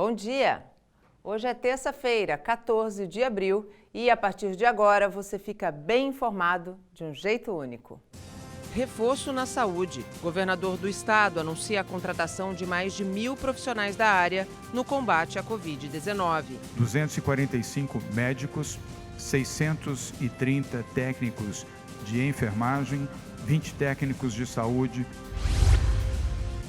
Bom dia! Hoje é terça-feira, 14 de abril, e a partir de agora você fica bem informado de um jeito único. Reforço na saúde. Governador do estado anuncia a contratação de mais de 1.000 profissionais da área no combate à Covid-19. 245 médicos, 630 técnicos de enfermagem, 20 técnicos de saúde.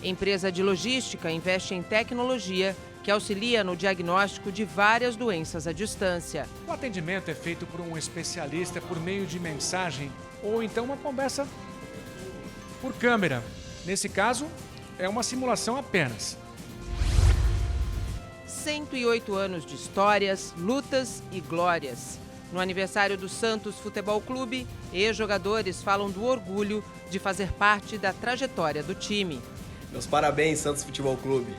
Empresa de logística investe em tecnologia que auxilia no diagnóstico de várias doenças à distância. O atendimento é feito por um especialista por meio de mensagem ou então uma conversa por câmera. Nesse caso, é uma simulação apenas. 108 anos de histórias, lutas e glórias. No aniversário do Santos Futebol Clube, ex-jogadores falam do orgulho de fazer parte da trajetória do time. Meus parabéns, Santos Futebol Clube.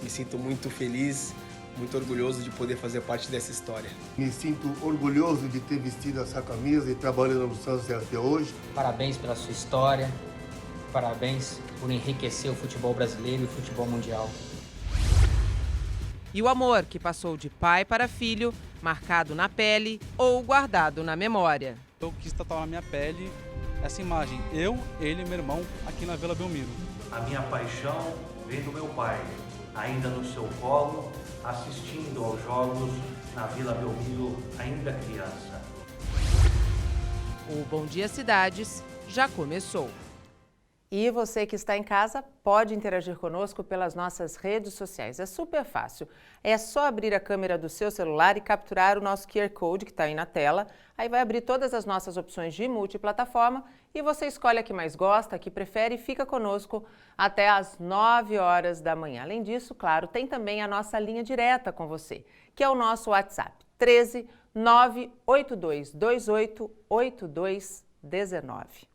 Me sinto muito feliz, muito orgulhoso de poder fazer parte dessa história. Me sinto orgulhoso de ter vestido essa camisa e trabalhando no Santos até hoje. Parabéns pela sua história, parabéns por enriquecer o futebol brasileiro e o futebol mundial. E o amor que passou de pai para filho, marcado na pele ou guardado na memória. Eu quis tatuar na minha pele essa imagem, eu, ele e meu irmão aqui na Vila Belmiro. A minha paixão vem do meu pai, ainda no seu colo, assistindo aos jogos na Vila Belmiro, ainda criança. O Bom Dia Cidades já começou. E você que está em casa pode interagir conosco pelas nossas redes sociais. É super fácil. É só abrir a câmera do seu celular e capturar o nosso QR Code que está aí na tela. Aí vai abrir todas as nossas opções de multiplataforma e você escolhe a que mais gosta, a que prefere e fica conosco até às 9 horas da manhã. Além disso, claro, tem também a nossa linha direta com você, que é o nosso WhatsApp, 13 98228 8219.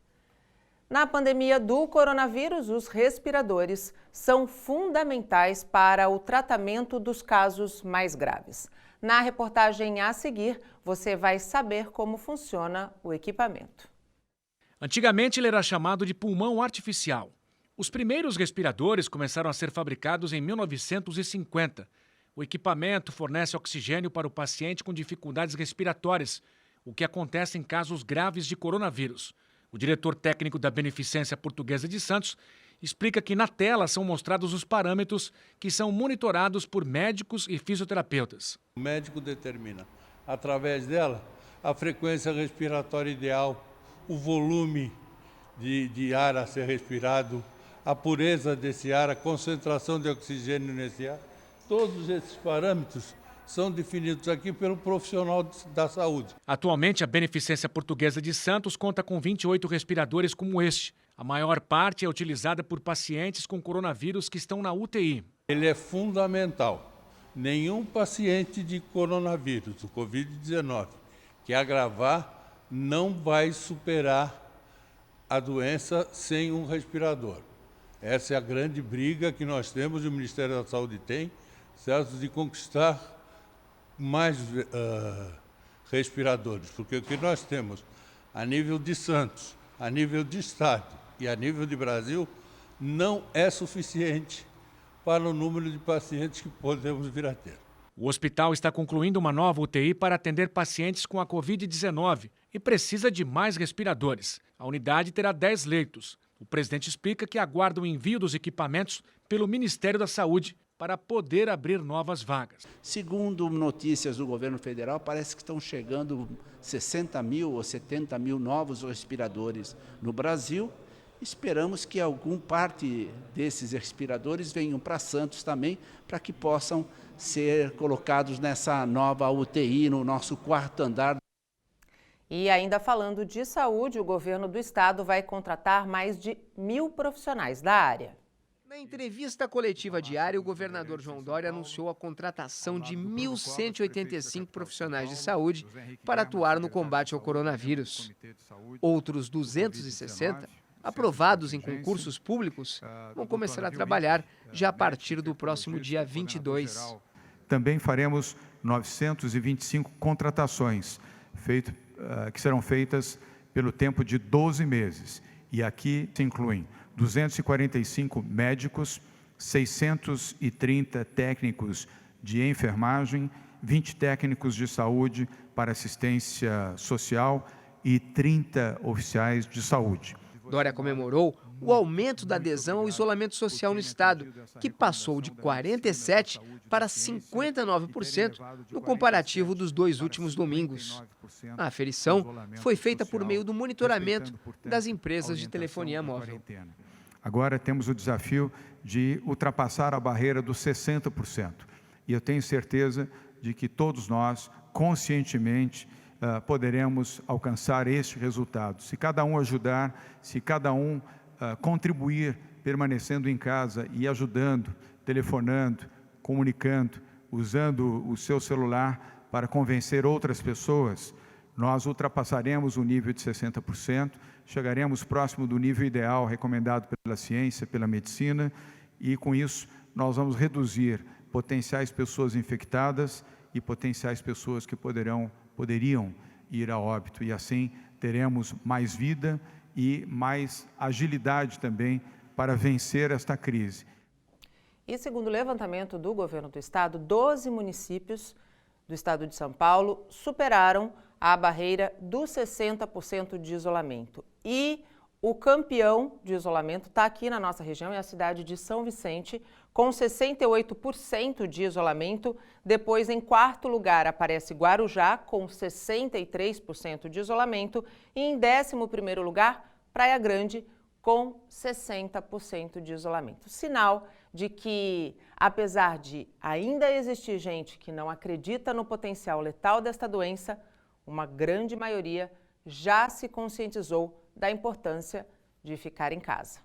Na pandemia do coronavírus, os respiradores são fundamentais para o tratamento dos casos mais graves. Na reportagem a seguir, você vai saber como funciona o equipamento. Antigamente ele era chamado de pulmão artificial. Os primeiros respiradores começaram a ser fabricados em 1950. O equipamento fornece oxigênio para o paciente com dificuldades respiratórias, o que acontece em casos graves de coronavírus. O diretor técnico da Beneficência Portuguesa de Santos explica que na tela são mostrados os parâmetros que são monitorados por médicos e fisioterapeutas. O médico determina, através dela, a frequência respiratória ideal, o volume de ar a ser respirado, a pureza desse ar, a concentração de oxigênio nesse ar. Todos esses parâmetros são definidos aqui pelo profissional da saúde. Atualmente, a Beneficência Portuguesa de Santos conta com 28 respiradores como este. A maior parte é utilizada por pacientes com coronavírus que estão na UTI. Ele é fundamental. Nenhum paciente de coronavírus, o Covid-19, que agravar, não vai superar a doença sem um respirador. Essa é a grande briga que nós temos e o Ministério da Saúde tem, certo, de conquistar mais respiradores, porque o que nós temos a nível de Santos, a nível de Estado e a nível de Brasil não é suficiente para o número de pacientes que podemos vir a ter. O hospital está concluindo uma nova UTI para atender pacientes com a Covid-19 e precisa de mais respiradores. A unidade terá 10 leitos. O presidente explica que aguarda o envio dos equipamentos pelo Ministério da Saúde para poder abrir novas vagas. Segundo notícias do governo federal, parece que estão chegando 60 mil ou 70 mil novos respiradores no Brasil. Esperamos que alguma parte desses respiradores venham para Santos também, para que possam ser colocados nessa nova UTI, no nosso 4º andar. E ainda falando de saúde, o governo do estado vai contratar mais de 1.000 profissionais da área. Na entrevista coletiva diária, o governador João Dória anunciou a contratação de 1.185 profissionais de saúde para atuar no combate ao coronavírus. Outros 260, aprovados em concursos públicos, vão começar a trabalhar já a partir do próximo dia 22. Também faremos 925 contratações, que serão feitas pelo tempo de 12 meses. E aqui se incluem 245 médicos, 630 técnicos de enfermagem, 20 técnicos de saúde para assistência social e 30 oficiais de saúde. Dória comemorou o aumento da adesão ao isolamento social no estado, que passou de 47% para 59% no comparativo dos 2 últimos domingos. A aferição foi feita por meio do monitoramento das empresas de telefonia móvel. Agora temos o desafio de ultrapassar a barreira dos 60%. E eu tenho certeza de que todos nós, conscientemente, poderemos alcançar este resultado. Se cada um ajudar, se cada um contribuir, permanecendo em casa e ajudando, telefonando, comunicando, usando o seu celular para convencer outras pessoas, nós ultrapassaremos o nível de 60%, chegaremos próximo do nível ideal recomendado pela ciência, pela medicina, e com isso nós vamos reduzir potenciais pessoas infectadas e potenciais pessoas que poderiam ir a óbito, e assim teremos mais vida e mais agilidade também para vencer esta crise. E segundo o levantamento do governo do estado, 12 municípios do estado de São Paulo superaram a barreira dos 60% de isolamento. E o campeão de isolamento está aqui na nossa região, é a cidade de São Vicente, com 68% de isolamento. Depois, em quarto lugar, aparece Guarujá, com 63% de isolamento. E em 11º lugar, Praia Grande, com 60% de isolamento. Sinal de que, apesar de ainda existir gente que não acredita no potencial letal desta doença, uma grande maioria já se conscientizou da importância de ficar em casa.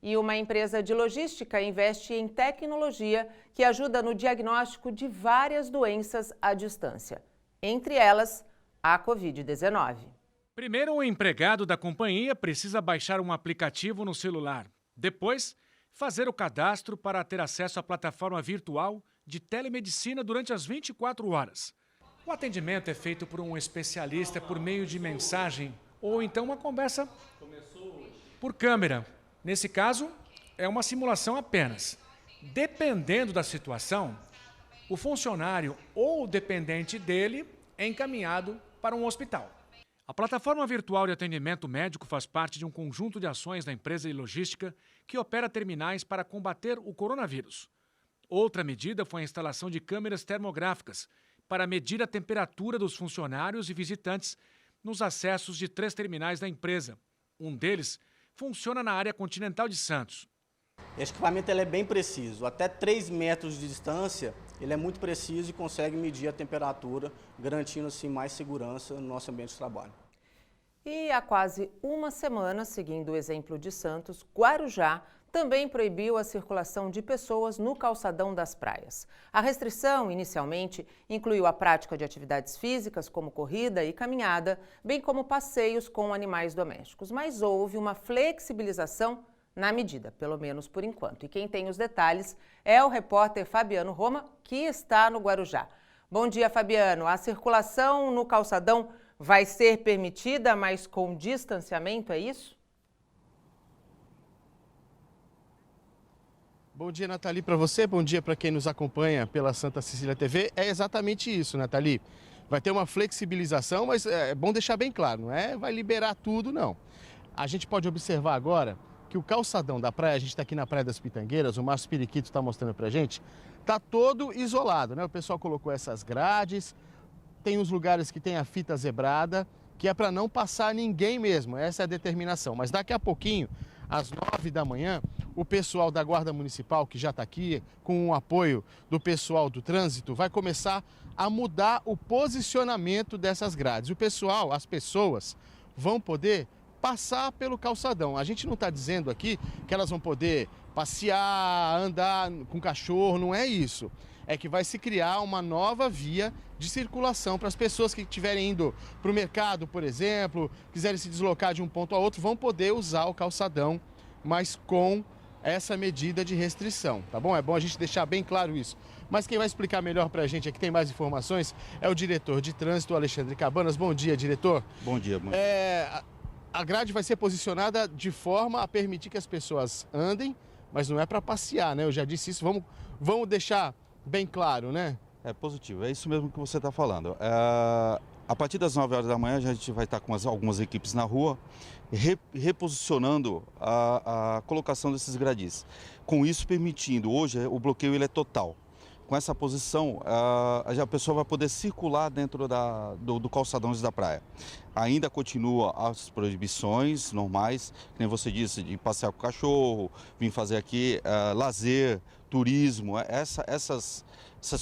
E uma empresa de logística investe em tecnologia que ajuda no diagnóstico de várias doenças à distância, entre elas a Covid-19. Primeiro, o empregado da companhia precisa baixar um aplicativo no celular. Depois, fazer o cadastro para ter acesso à plataforma virtual de telemedicina durante as 24 horas. O atendimento é feito por um especialista por meio de mensagem ou então uma conversa por câmera. Nesse caso, é uma simulação apenas. Dependendo da situação, o funcionário ou o dependente dele é encaminhado para um hospital. A plataforma virtual de atendimento médico faz parte de um conjunto de ações da empresa de logística que opera terminais para combater o coronavírus. Outra medida foi a instalação de câmeras termográficas para medir a temperatura dos funcionários e visitantes nos acessos de 3 terminais da empresa. Um deles funciona na área continental de Santos. Esse equipamento ele é bem preciso, até 3 metros de distância, ele é muito preciso e consegue medir a temperatura, garantindo assim mais segurança no nosso ambiente de trabalho. E há quase uma semana, seguindo o exemplo de Santos, Guarujá também proibiu a circulação de pessoas no calçadão das praias. A restrição, inicialmente, incluiu a prática de atividades físicas, como corrida e caminhada, bem como passeios com animais domésticos. Mas houve uma flexibilização na medida, pelo menos por enquanto. E quem tem os detalhes é o repórter Fabiano Roma, que está no Guarujá. Bom dia, Fabiano. A circulação no calçadão vai ser permitida, mas com distanciamento, é isso? Bom dia, Nathalie, para você. Bom dia para quem nos acompanha pela Santa Cecília TV. É exatamente isso, Nathalie. Vai ter uma flexibilização, mas é bom deixar bem claro, não é vai liberar tudo, não. A gente pode observar agora que o calçadão da praia, a gente está aqui na Praia das Pitangueiras, o Márcio Periquito está mostrando para a gente, está todo isolado, né? O pessoal colocou essas grades, tem uns lugares que tem a fita zebrada, que é para não passar ninguém mesmo, essa é a determinação. Mas daqui a pouquinho, às 9 da manhã, o pessoal da Guarda Municipal, que já está aqui, com o apoio do pessoal do trânsito, vai começar a mudar o posicionamento dessas grades. O pessoal, as pessoas, vão poder passar pelo calçadão. A gente não está dizendo aqui que elas vão poder passear, andar com cachorro, não é isso. É que vai se criar uma nova via de circulação para as pessoas que estiverem indo para o mercado, por exemplo, quiserem se deslocar de um ponto a outro, vão poder usar o calçadão, mas com essa medida de restrição, tá bom? É bom a gente deixar bem claro isso. Mas quem vai explicar melhor para a gente, aqui tem mais informações, é o diretor de trânsito, Alexandre Cabanas. Bom dia, diretor. Bom dia. A grade vai ser posicionada de forma a permitir que as pessoas andem, mas não é para passear, né? Eu já disse isso, vamos deixar bem claro, né? É positivo, é isso mesmo que você está falando. A partir das 9 horas da manhã, a gente vai estar com algumas equipes na rua, reposicionando a colocação desses gradis. Com isso, permitindo, hoje o bloqueio ele é total. Com essa posição, a pessoa vai poder circular dentro do calçadão da praia. Ainda continua as proibições normais, que nem você disse, de passear com o cachorro, vir fazer aqui lazer, turismo, essas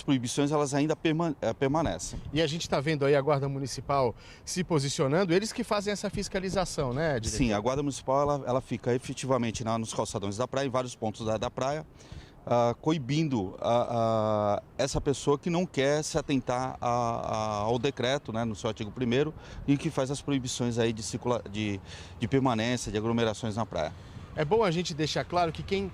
proibições elas ainda permanecem. E a gente está vendo aí a Guarda Municipal se posicionando, eles que fazem essa fiscalização, né, diretor? Sim, a Guarda Municipal ela fica efetivamente nos calçadões da praia, em vários pontos da praia, coibindo essa pessoa que não quer se atentar ao decreto, né, no seu artigo 1º, e que faz as proibições aí de permanência, de aglomerações na praia. É bom a gente deixar claro que quem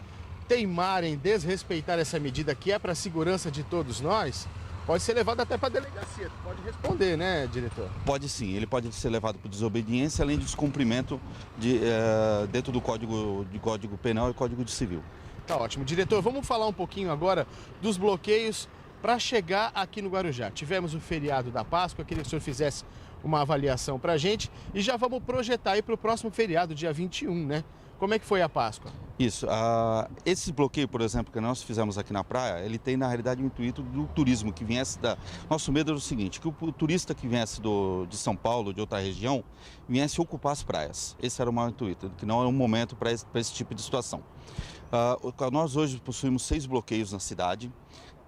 teimar em desrespeitar essa medida que é para a segurança de todos nós, pode ser levado até para a delegacia. Pode responder, né, diretor? Pode sim, ele pode ser levado por desobediência, além de descumprimento dentro do Código Penal e Código de Civil. Tá ótimo. Diretor, vamos falar um pouquinho agora dos bloqueios para chegar aqui no Guarujá. Tivemos o feriado da Páscoa, queria que o senhor fizesse uma avaliação para a gente e já vamos projetar aí para o próximo feriado, dia 21, né? Como é que foi a Páscoa? Isso. Esse bloqueio, por exemplo, que nós fizemos aqui na praia, ele tem, na realidade, o intuito do turismo que viesse da... Nosso medo era o seguinte, que o turista que viesse de São Paulo, de outra região, viesse ocupar as praias. Esse era o maior intuito, que não é um momento para esse tipo de situação. Nós hoje possuímos 6 bloqueios na cidade.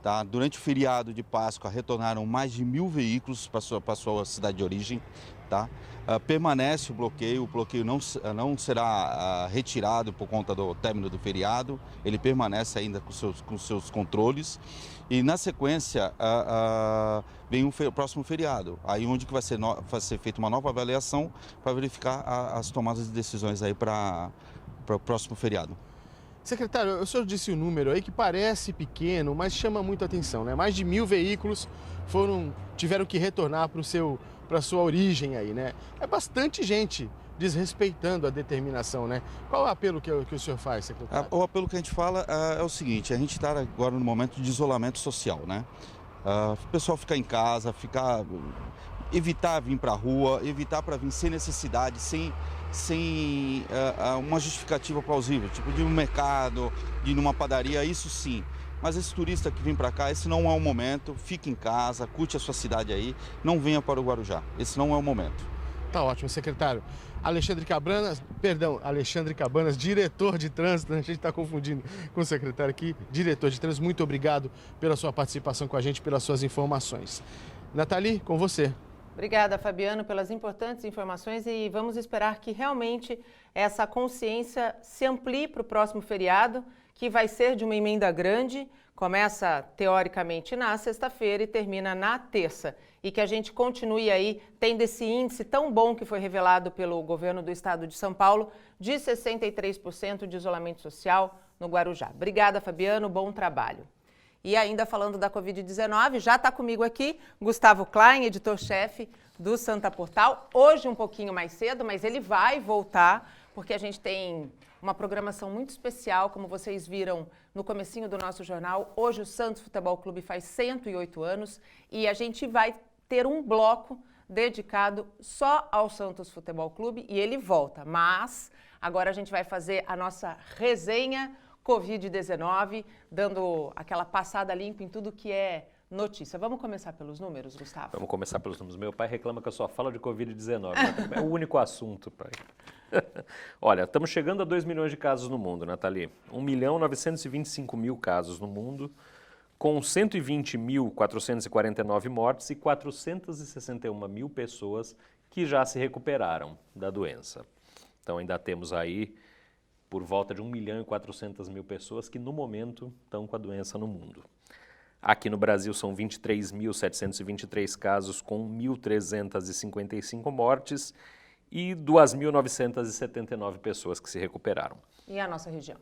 Tá? Durante o feriado de Páscoa, retornaram mais de 1.000 veículos para a sua cidade de origem. Tá? Permanece o bloqueio não será retirado por conta do término do feriado, ele permanece ainda com seus controles e na sequência vem o próximo feriado, aí onde que vai ser feita uma nova avaliação para verificar as tomadas de decisões aí para o próximo feriado. Secretário, o senhor disse o número aí que parece pequeno, mas chama muito atenção, né? Mais de 1.000 veículos tiveram que retornar para a sua origem aí, né? É bastante gente desrespeitando a determinação, né? Qual é o apelo que o senhor faz, secretário? O apelo que a gente fala é o seguinte, a gente está agora no momento de isolamento social, né? O pessoal ficar em casa, evitar vir para a rua, evitar para vir sem necessidade, sem uma justificativa plausível, tipo de um mercado, de ir numa padaria, isso sim. Mas esse turista que vem para cá, esse não é o momento, fique em casa, curte a sua cidade aí, não venha para o Guarujá, esse não é o momento. Tá ótimo, secretário. Alexandre Cabanas, diretor de trânsito, a gente está confundindo com o secretário aqui, diretor de trânsito, muito obrigado pela sua participação com a gente, pelas suas informações. Nathalie, com você. Obrigada, Fabiano, pelas importantes informações e vamos esperar que realmente essa consciência se amplie para o próximo feriado, que vai ser de uma emenda grande, começa teoricamente na sexta-feira e termina na terça. E que a gente continue aí tendo esse índice tão bom que foi revelado pelo governo do estado de São Paulo, de 63% de isolamento social no Guarujá. Obrigada, Fabiano, bom trabalho. E ainda falando da Covid-19, já está comigo aqui Gustavo Klein, editor-chefe do Santa Portal. Hoje um pouquinho mais cedo, mas ele vai voltar, porque a gente tem uma programação muito especial, como vocês viram no comecinho do nosso jornal. Hoje o Santos Futebol Clube faz 108 anos e a gente vai ter um bloco dedicado só ao Santos Futebol Clube e ele volta. Mas agora a gente vai fazer a nossa resenha Covid-19, dando aquela passada limpa em tudo que é notícia. Vamos começar pelos números, Gustavo? Vamos começar pelos números. Meu pai reclama que eu só falo de Covid-19. É o único assunto, pai. Olha, estamos chegando a 2 milhões de casos no mundo, Nathalie. 1.925.000 casos no mundo, com 120.449 mortes e 461.000 pessoas que já se recuperaram da doença. Então ainda temos aí por volta de 1.400.000 pessoas que no momento estão com a doença no mundo. Aqui no Brasil são 23.723 casos com 1.355 mortes e 2.979 pessoas que se recuperaram. E a nossa região?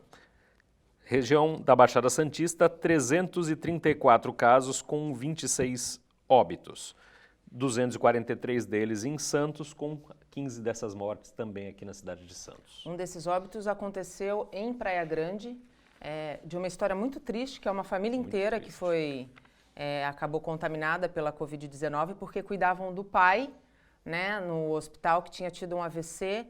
Região da Baixada Santista, 334 casos com 26 óbitos. 243 deles em Santos, com 15 dessas mortes também aqui na cidade de Santos. Um desses óbitos aconteceu em Praia Grande, de uma história muito triste, que é uma família inteira que foi, acabou contaminada pela Covid-19 porque cuidavam do pai, né, no hospital, que tinha tido um AVC.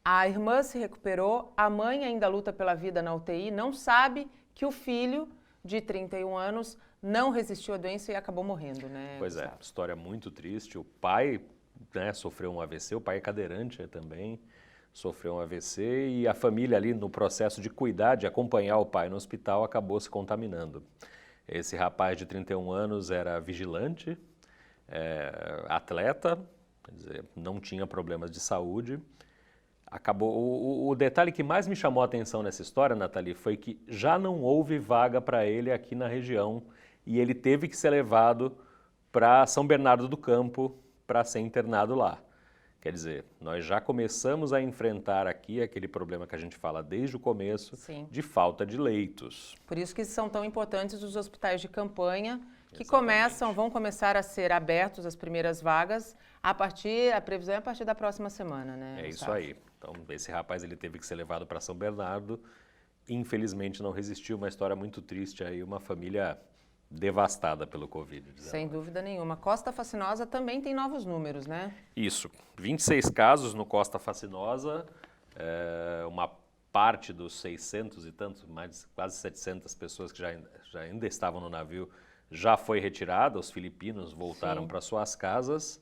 A irmã se recuperou, a mãe ainda luta pela vida na UTI, não sabe que o filho de 31 anos não resistiu à doença e acabou morrendo, né? Pois é, história muito triste. O pai, né, sofreu um AVC, o pai é cadeirante também, sofreu um AVC e a família ali no processo de cuidar, de acompanhar o pai no hospital, acabou se contaminando. Esse rapaz de 31 anos era vigilante, atleta, quer dizer, não tinha problemas de saúde. Acabou. O detalhe que mais me chamou a atenção nessa história, Nathalie, foi que já não houve vaga para ele aqui na região e ele teve que ser levado para São Bernardo do Campo para ser internado lá. Quer dizer, nós já começamos a enfrentar aqui aquele problema que a gente fala desde o começo, Sim, de falta de leitos. Por isso que são tão importantes os hospitais de campanha, que Exatamente. vão começar a ser abertos as primeiras vagas a previsão é a partir da próxima semana, né? É isso aí. Então, esse rapaz ele teve que ser levado para São Bernardo, infelizmente não resistiu, uma história muito triste aí, uma família devastada pelo Covid-19. Sem dúvida nenhuma. Costa Fascinosa também tem novos números, né? Isso, 26 casos no Costa Fascinosa, uma parte dos 600 e tantos, quase 700 pessoas que já ainda estavam no navio já foi retirada, os filipinos voltaram para suas casas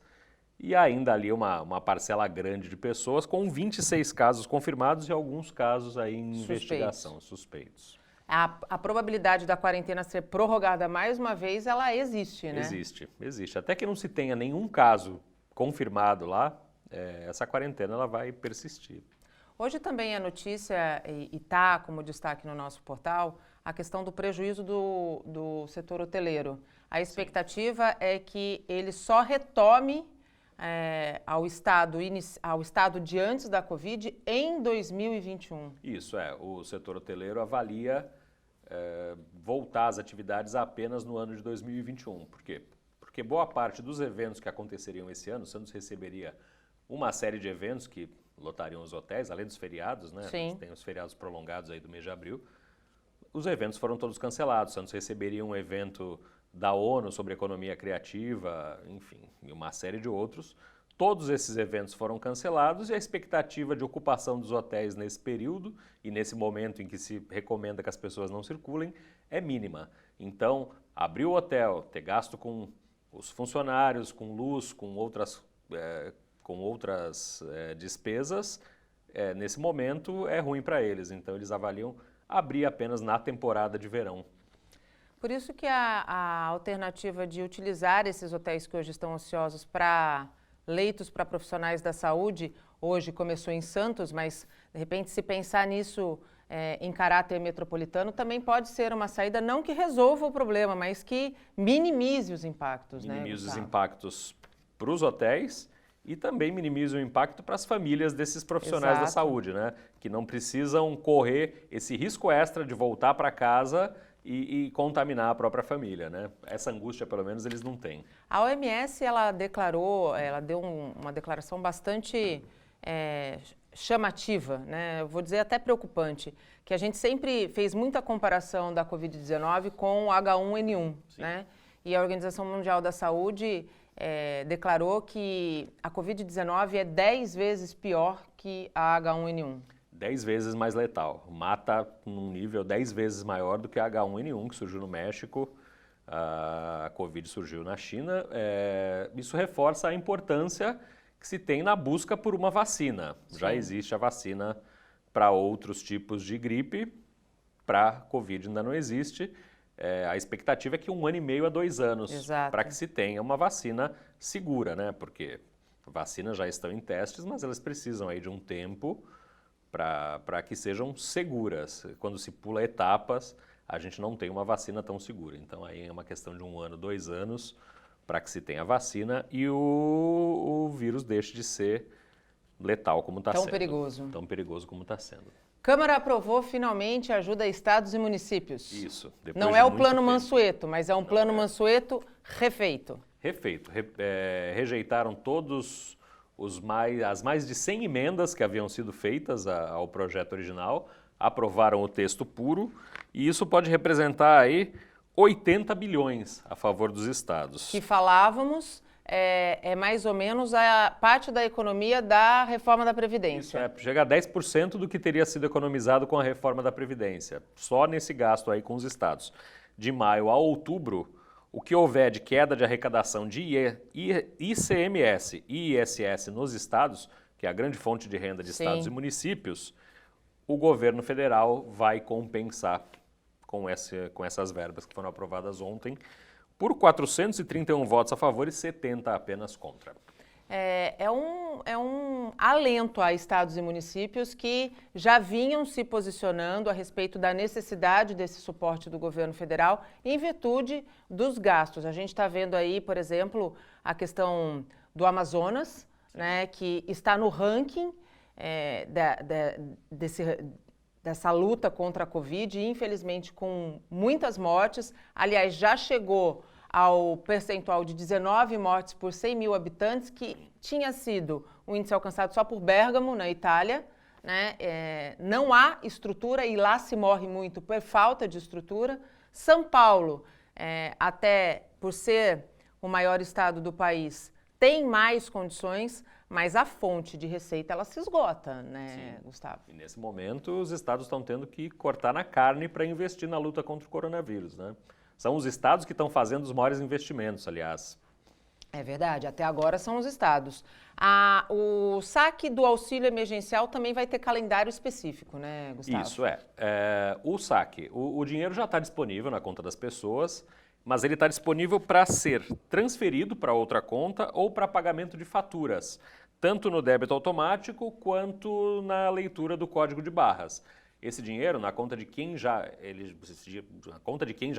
e ainda ali uma parcela grande de pessoas com 26 casos confirmados e alguns casos aí em investigação, suspeitos. A probabilidade da quarentena ser prorrogada mais uma vez, ela existe, né? Existe. Até que não se tenha nenhum caso confirmado lá, essa quarentena ela vai persistir. Hoje também é notícia, e está como destaque no nosso portal, a questão do prejuízo do setor hoteleiro. A expectativa é que ele só retome ao estado de antes da Covid em 2021. Isso, o setor hoteleiro avalia voltar às atividades apenas no ano de 2021. Por quê? Porque boa parte dos eventos que aconteceriam esse ano, o Santos receberia uma série de eventos que lotariam os hotéis, além dos feriados, né? Sim. Tem os feriados prolongados aí do mês de abril. Os eventos foram todos cancelados. O Santos receberia um evento da ONU sobre economia criativa, enfim, e uma série de outros. Todos esses eventos foram cancelados e a expectativa de ocupação dos hotéis nesse período e nesse momento em que se recomenda que as pessoas não circulem é mínima. Então, abrir o hotel, ter gasto com os funcionários, com luz, com outras despesas, nesse momento é ruim para eles. Então, eles avaliam abrir apenas na temporada de verão. Por isso que a alternativa de utilizar esses hotéis que hoje estão ociosos para leitos para profissionais da saúde, hoje começou em Santos, mas de repente se pensar nisso em caráter metropolitano, também pode ser uma saída não que resolva o problema, mas que minimize os impactos. Minimize os impactos para os hotéis e também minimize o impacto para as famílias desses profissionais da saúde, né? Que não precisam correr esse risco extra de voltar para casa e contaminar a própria família, né? Essa angústia, pelo menos, eles não têm. A OMS, ela deu uma declaração bastante chamativa, né? Eu vou dizer até preocupante, que a gente sempre fez muita comparação da Covid-19 com o H1N1, né? E a Organização Mundial da Saúde declarou que a Covid-19 é 10 vezes pior que a H1N1. 10 vezes mais letal, mata num nível 10 vezes maior do que a H1N1, que surgiu no México, a Covid surgiu na China. Isso reforça a importância que se tem na busca por uma vacina. Sim. Já existe a vacina para outros tipos de gripe, para a Covid ainda não existe. A expectativa é que 1 ano e meio a 2 anos para que se tenha uma vacina segura, né? Porque vacinas já estão em testes, mas elas precisam aí de um tempo para que sejam seguras. Quando se pula etapas, a gente não tem uma vacina tão segura. Então, aí é uma questão de 1 ano, 2 anos para que se tenha vacina e o vírus deixe de ser letal como está sendo. Tão perigoso como está sendo. Câmara aprovou finalmente a ajuda a estados e municípios. Isso. Não é o Plano Mansueto, mas é um Plano Mansueto refeito. Rejeitaram todos as mais de 100 emendas que haviam sido feitas ao projeto original. aprovaram o texto puro e isso pode representar aí 80 bilhões a favor dos estados. Que falávamos é mais ou menos a parte da economia da reforma da Previdência. Isso, chega a 10% do que teria sido economizado com a reforma da Previdência, só nesse gasto aí com os estados. De maio a outubro, o que houver de queda de arrecadação de ICMS e ISS nos estados, que é a grande fonte de renda de estados e municípios, o governo federal vai compensar com essas verbas que foram aprovadas ontem, por 431 votos a favor e 70 apenas contra. É um alento a estados e municípios que já vinham se posicionando a respeito da necessidade desse suporte do governo federal em virtude dos gastos. A gente está vendo aí, por exemplo, a questão do Amazonas, né, que está no ranking dessa luta contra a Covid, infelizmente com muitas mortes. Aliás, já chegou ao percentual de 19 mortes por 100 mil habitantes, que tinha sido um índice alcançado só por Bérgamo, na Itália, né? Não há estrutura e lá se morre muito por falta de estrutura. São Paulo, até por ser o maior estado do país, tem mais condições, mas a fonte de receita ela se esgota, né, Sim. Gustavo? E nesse momento os estados estão tendo que cortar na carne para investir na luta contra o coronavírus, né? São os estados que estão fazendo os maiores investimentos, aliás. É verdade, até agora são os estados. O saque do auxílio emergencial também vai ter calendário específico, né, Gustavo? Isso o saque. O dinheiro já está disponível na conta das pessoas, mas ele está disponível para ser transferido para outra conta ou para pagamento de faturas, tanto no débito automático quanto na leitura do código de barras. Esse dinheiro, na conta de quem já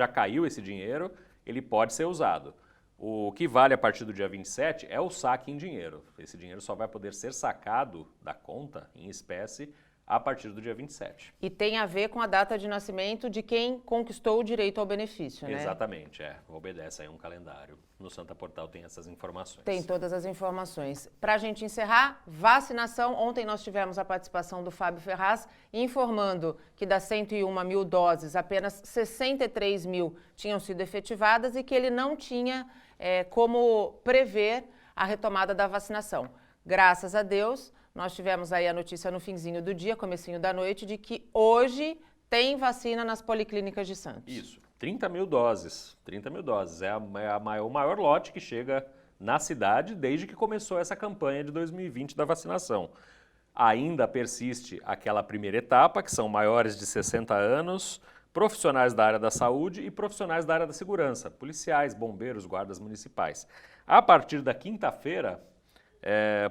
caiu esse dinheiro, ele pode ser usado. O que vale a partir do dia 27 é o saque em dinheiro. Esse dinheiro só vai poder ser sacado da conta em espécie a partir do dia 27. E tem a ver com a data de nascimento de quem conquistou o direito ao benefício, né? Exatamente, obedece aí um calendário. No Santa Portal tem essas informações. Tem todas as informações. Para a gente encerrar, vacinação. Ontem nós tivemos a participação do Fábio Ferraz informando que das 101 mil doses, apenas 63 mil tinham sido efetivadas e que ele não tinha como prever a retomada da vacinação. Graças a Deus, nós tivemos aí a notícia no finzinho do dia, comecinho da noite, de que hoje tem vacina nas policlínicas de Santos. Isso, 30 mil doses. 30 mil doses. O maior lote que chega na cidade desde que começou essa campanha de 2020 da vacinação. Ainda persiste aquela primeira etapa, que são maiores de 60 anos, profissionais da área da saúde e profissionais da área da segurança, policiais, bombeiros, guardas municipais. A partir da quinta-feira,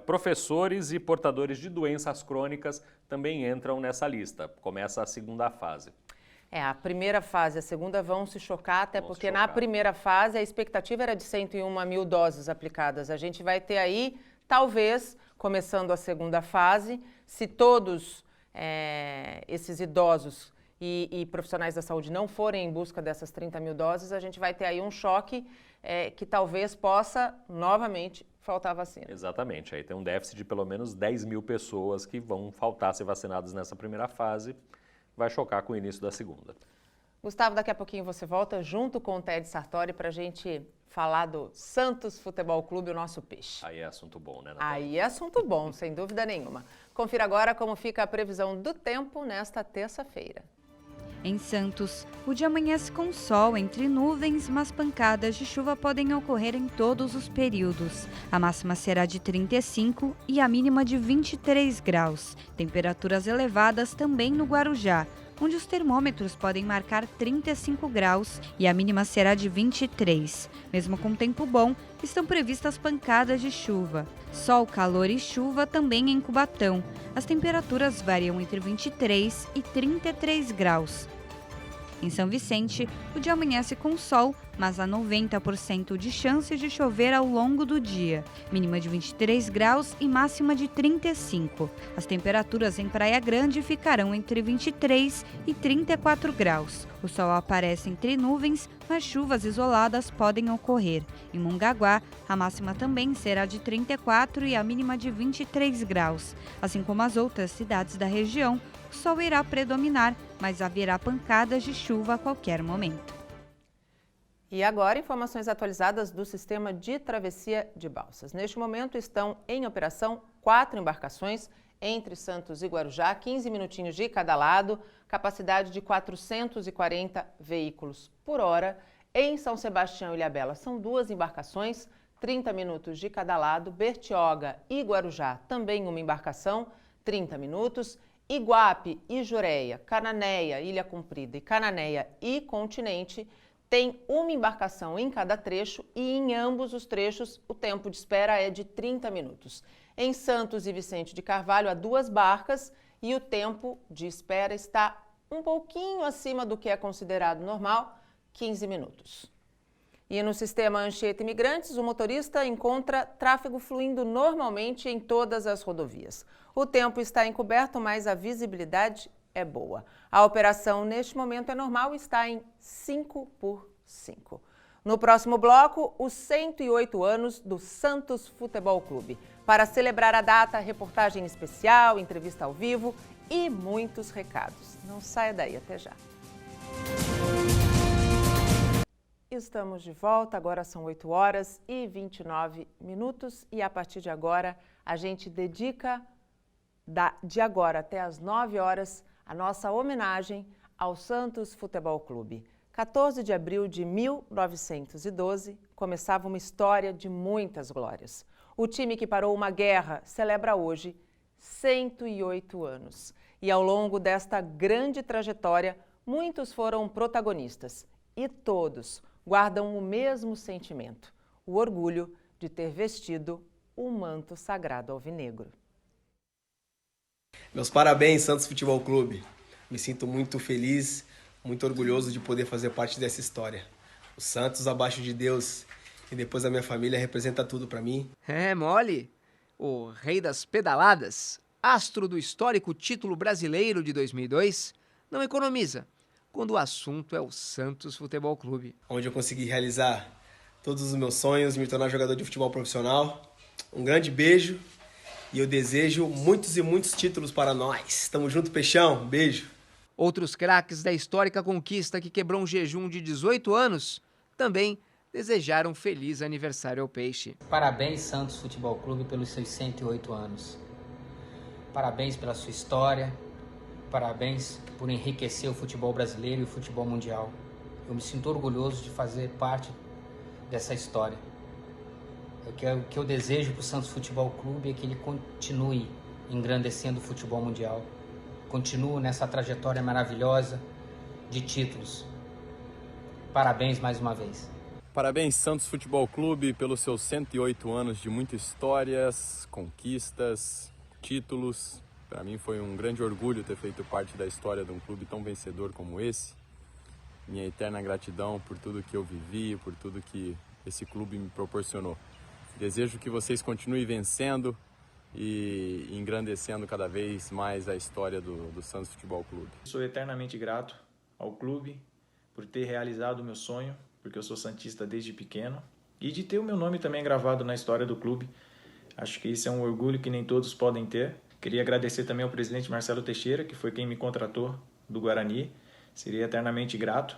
professores e portadores de doenças crônicas também entram nessa lista. Começa a segunda fase. A primeira fase e a segunda vão se chocar, até porque na primeira fase a expectativa era de 101 mil doses aplicadas. A gente vai ter aí, talvez, começando a segunda fase, se todos esses idosos e profissionais da saúde não forem em busca dessas 30 mil doses, a gente vai ter aí um choque que talvez possa, novamente, faltar vacina. Exatamente. Aí tem um déficit de pelo menos 10 mil pessoas que vão faltar ser vacinadas nessa primeira fase. Vai chocar com o início da segunda. Gustavo, daqui a pouquinho você volta junto com o Ted Sartori para a gente falar do Santos Futebol Clube, o nosso peixe. Aí é assunto bom, né, Natália? Aí é assunto bom, sem dúvida nenhuma. Confira agora como fica a previsão do tempo nesta terça-feira. Em Santos, o dia amanhece com sol entre nuvens, mas pancadas de chuva podem ocorrer em todos os períodos. A máxima será de 35 e a mínima de 23 graus. Temperaturas elevadas também no Guarujá, onde os termômetros podem marcar 35 graus e a mínima será de 23. Mesmo com tempo bom, estão previstas pancadas de chuva. Sol, calor e chuva também em Cubatão. As temperaturas variam entre 23 e 33 graus. Em São Vicente, o dia amanhece com sol, mas há 90% de chance de chover ao longo do dia. Mínima de 23 graus e máxima de 35. As temperaturas em Praia Grande ficarão entre 23 e 34 graus. O sol aparece entre nuvens, mas chuvas isoladas podem ocorrer. Em Mongaguá, a máxima também será de 34 e a mínima de 23 graus. Assim como as outras cidades da região, o sol irá predominar, mas haverá pancadas de chuva a qualquer momento. E agora, informações atualizadas do sistema de travessia de balsas. Neste momento estão em operação 4 embarcações entre Santos e Guarujá, 15 minutinhos de cada lado, capacidade de 440 veículos por hora. Em São Sebastião e Ilhabela são 2 embarcações, 30 minutos de cada lado. Bertioga e Guarujá, também uma embarcação, 30 minutos. Iguape e Jureia, Cananéia, Ilha Comprida e Cananéia e Continente tem uma embarcação em cada trecho e em ambos os trechos o tempo de espera é de 30 minutos. Em Santos e Vicente de Carvalho há 2 barcas e o tempo de espera está um pouquinho acima do que é considerado normal, 15 minutos. E no sistema Anchieta Imigrantes, o motorista encontra tráfego fluindo normalmente em todas as rodovias. O tempo está encoberto, mas a visibilidade é boa. A operação neste momento é normal e está em 5x5. No próximo bloco, os 108 anos do Santos Futebol Clube. Para celebrar a data, reportagem especial, entrevista ao vivo e muitos recados. Não saia daí, até já. Estamos de volta, agora são 8 horas e 29 minutos e a partir de agora a gente dedica de agora até as 9 horas a nossa homenagem ao Santos Futebol Clube. 14 de abril de 1912 começava uma história de muitas glórias. O time que parou uma guerra celebra hoje 108 anos. E ao longo desta grande trajetória, muitos foram protagonistas e todos guardam o mesmo sentimento, o orgulho de ter vestido o manto sagrado alvinegro. Meus parabéns, Santos Futebol Clube. Me sinto muito feliz, muito orgulhoso de poder fazer parte dessa história. O Santos, abaixo de Deus e depois da minha família, representa tudo para mim. É mole? O rei das pedaladas, astro do histórico título brasileiro de 2002, não economiza quando o assunto é o Santos Futebol Clube. Onde eu consegui realizar todos os meus sonhos, me tornar jogador de futebol profissional. Um grande beijo e eu desejo muitos e muitos títulos para nós. Tamo junto, Peixão. Beijo. Outros craques da histórica conquista que quebrou um jejum de 18 anos também desejaram um feliz aniversário ao Peixe. Parabéns, Santos Futebol Clube, pelos seus 108 anos. Parabéns pela sua história. Parabéns por enriquecer o futebol brasileiro e o futebol mundial. Eu me sinto orgulhoso de fazer parte dessa história. O que eu desejo para o Santos Futebol Clube é que ele continue engrandecendo o futebol mundial. Continue nessa trajetória maravilhosa de títulos. Parabéns mais uma vez. Parabéns, Santos Futebol Clube, pelos seus 108 anos de muitas histórias, conquistas, títulos. Para mim foi um grande orgulho ter feito parte da história de um clube tão vencedor como esse. Minha eterna gratidão por tudo que eu vivi, por tudo que esse clube me proporcionou. Desejo que vocês continuem vencendo e engrandecendo cada vez mais a história do Santos Futebol Clube. Sou eternamente grato ao clube por ter realizado o meu sonho, porque eu sou santista desde pequeno, e de ter o meu nome também gravado na história do clube. Acho que isso é um orgulho que nem todos podem ter. Queria agradecer também ao presidente Marcelo Teixeira, que foi quem me contratou do Guarani. Seria eternamente grato.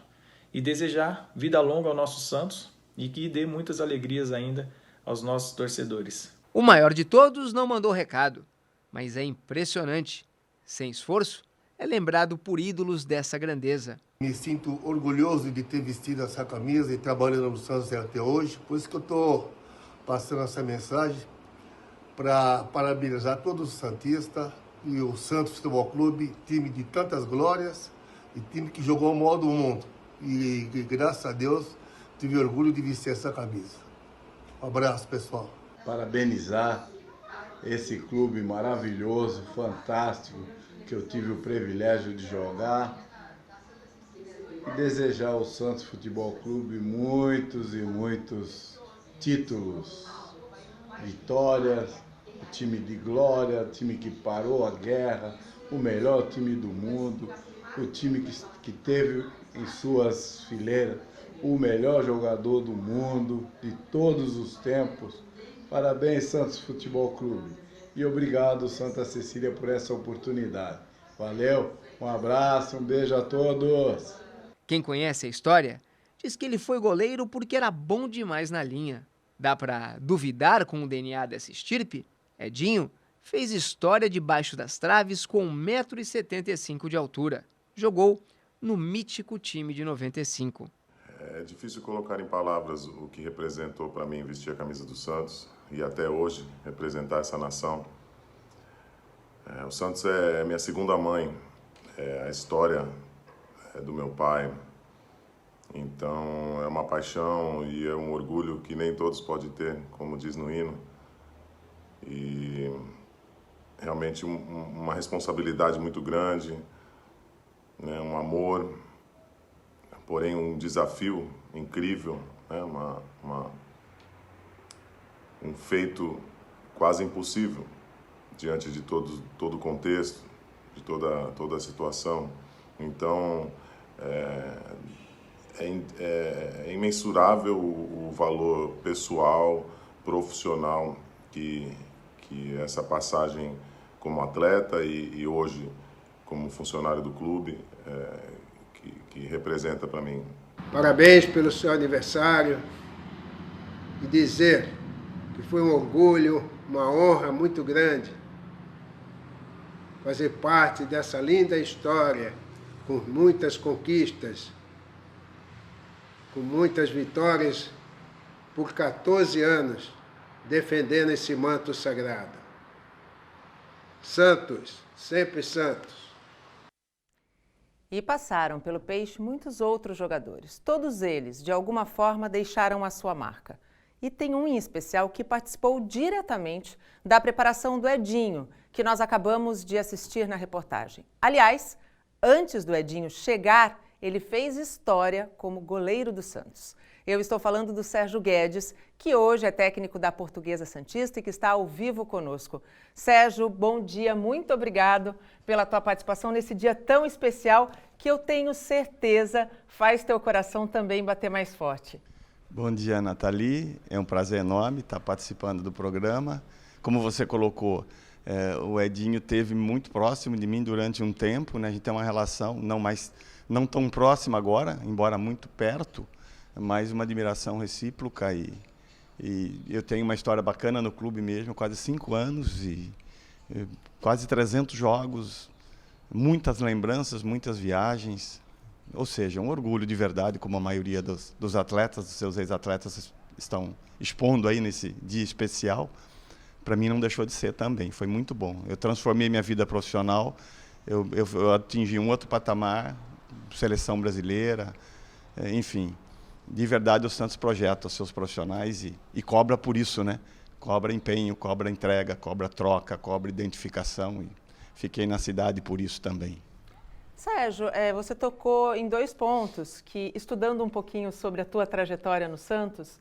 E desejar vida longa ao nosso Santos e que dê muitas alegrias ainda aos nossos torcedores. O maior de todos não mandou recado, mas é impressionante. Sem esforço, é lembrado por ídolos dessa grandeza. Me sinto orgulhoso de ter vestido essa camisa e trabalhando no Santos até hoje. Por isso que eu estou passando essa mensagem para parabenizar todos os santistas e o Santos Futebol Clube, time de tantas glórias e time que jogou o maior do mundo. E graças a Deus tive orgulho de vestir essa camisa. Um abraço, pessoal. Parabenizar esse clube maravilhoso, fantástico, que eu tive o privilégio de jogar. e desejar ao Santos Futebol Clube muitos e muitos títulos, vitórias, o time de glória, o time que parou a guerra, o melhor time do mundo, o time que teve em suas fileiras o melhor jogador do mundo, de todos os tempos. Parabéns, Santos Futebol Clube. E obrigado, Santa Cecília, por essa oportunidade. Valeu, um abraço, um beijo a todos. Quem conhece a história diz que ele foi goleiro porque era bom demais na linha. Dá pra duvidar com o DNA dessa estirpe? Edinho fez história debaixo das traves com 1,75 m de altura. Jogou no mítico time de 95. É difícil colocar em palavras o que representou para mim vestir a camisa do Santos e até hoje representar essa nação. O Santos é minha segunda mãe, a história do meu pai. Então é uma paixão e é um orgulho que nem todos podem ter, como diz no hino. E realmente uma responsabilidade muito grande, né? Um amor, porém um desafio incrível, né? Um feito quase impossível diante de todo o contexto, de toda a situação. Então é imensurável o valor pessoal, profissional que essa passagem como atleta e hoje como funcionário do clube que representa para mim. Parabéns pelo seu aniversário e dizer que foi um orgulho, uma honra muito grande fazer parte dessa linda história com muitas conquistas, com muitas vitórias por 14 anos defendendo esse manto sagrado. Santos, sempre Santos. E passaram pelo Peixe muitos outros jogadores. Todos eles, de alguma forma, deixaram a sua marca. E tem um em especial que participou diretamente da preparação do Edinho, que nós acabamos de assistir na reportagem. Aliás, antes do Edinho chegar, ele fez história como goleiro do Santos. Eu estou falando do Sérgio Guedes, que hoje é técnico da Portuguesa Santista e que está ao vivo conosco. Sérgio, bom dia, muito obrigado pela tua participação nesse dia tão especial que eu tenho certeza faz teu coração também bater mais forte. Bom dia, Nathalie. É um prazer enorme estar participando do programa. Como você colocou, o Edinho esteve muito próximo de mim durante um tempo, né? A gente tem uma relação não tão próxima agora, embora muito perto, mas uma admiração recíproca e eu tenho uma história bacana no clube mesmo, quase 5 anos e quase 300 jogos, muitas lembranças, muitas viagens, ou seja, um orgulho de verdade, como a maioria dos atletas, dos seus ex-atletas estão expondo aí nesse dia especial. Para mim não deixou de ser também, foi muito bom. Eu transformei minha vida profissional, eu atingi um outro patamar, seleção brasileira, enfim. De verdade, o Santos projeta os seus profissionais e cobra por isso, né? Cobra empenho, cobra entrega, cobra troca, cobra identificação. E fiquei na cidade por isso também. Sérgio, você tocou em 2 pontos que, estudando um pouquinho sobre a tua trajetória no Santos,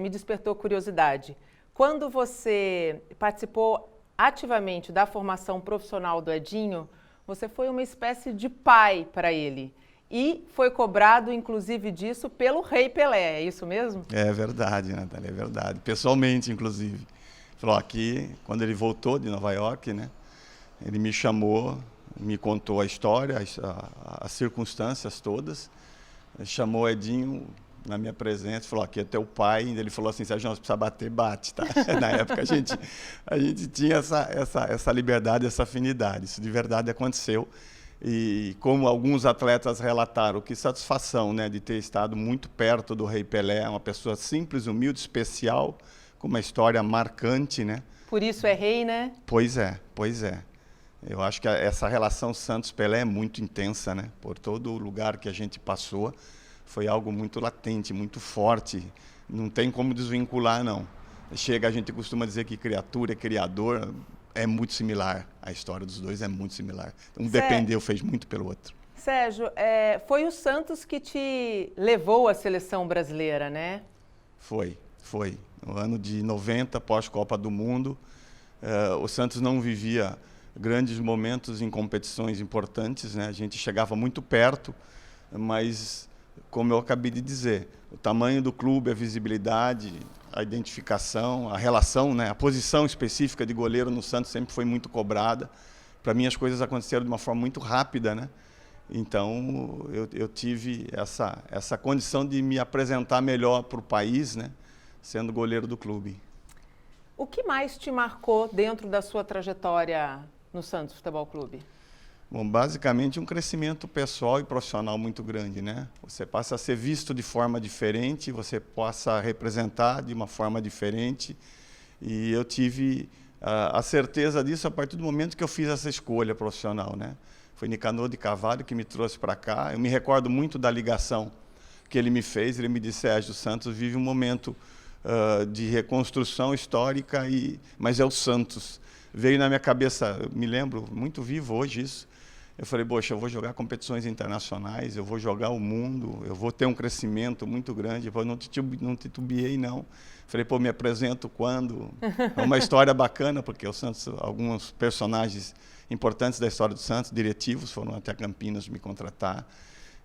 me despertou curiosidade. Quando você participou ativamente da formação profissional do Edinho, você foi uma espécie de pai para ele. E foi cobrado, inclusive, disso pelo Rei Pelé, é isso mesmo? É verdade, Natália, é verdade. Pessoalmente, inclusive. Falou aqui, quando ele voltou de Nova York, né? Ele me chamou, me contou a história, as circunstâncias todas. Ele chamou o Edinho na minha presença, falou, aqui é teu pai. Ele falou assim, Sérgio, se precisa bater, bate, tá? Na época a gente tinha essa liberdade, essa afinidade. Isso de verdade aconteceu. E como alguns atletas relataram, que satisfação, né, de ter estado muito perto do Rei Pelé, uma pessoa simples, humilde, especial, com uma história marcante, né? Por isso é rei, né? Pois é, pois é. Eu acho que essa relação Santos-Pelé é muito intensa, né? Por todo o lugar que a gente passou, foi algo muito latente, muito forte. Não tem como desvincular, não. A gente costuma dizer que criatura é criador. É muito similar, a história dos dois é muito similar. Um dependeu, fez muito pelo outro. Sérgio, foi o Santos que te levou à seleção brasileira, né? Foi. No ano de 90, pós-Copa do Mundo, o Santos não vivia grandes momentos em competições importantes, né? A gente chegava muito perto, mas, como eu acabei de dizer, o tamanho do clube, a visibilidade, a identificação, a relação, né? A posição específica de goleiro no Santos sempre foi muito cobrada. Para mim, as coisas aconteceram de uma forma muito rápida, né? Então, eu tive essa condição de me apresentar melhor para o país, né? Sendo goleiro do clube. O que mais te marcou dentro da sua trajetória no Santos Futebol Clube? Bom, basicamente um crescimento pessoal e profissional muito grande, né? Você passa a ser visto de forma diferente, você passa a representar de uma forma diferente, e eu tive a certeza disso a partir do momento que eu fiz essa escolha profissional, né? Foi Nicanor de Carvalho que me trouxe para cá. Eu me recordo muito da ligação que ele me fez. Ele me disse: Sérgio, o Santos vive um momento de reconstrução histórica, mas é o Santos. Veio na minha cabeça, eu me lembro, muito vivo hoje isso. Eu falei, poxa, eu vou jogar competições internacionais, eu vou jogar o mundo, eu vou ter um crescimento muito grande. Eu não titubeei, não. Falei, pô, me apresento quando? É uma história bacana, porque o Santos, alguns personagens importantes da história do Santos, diretivos, foram até Campinas me contratar.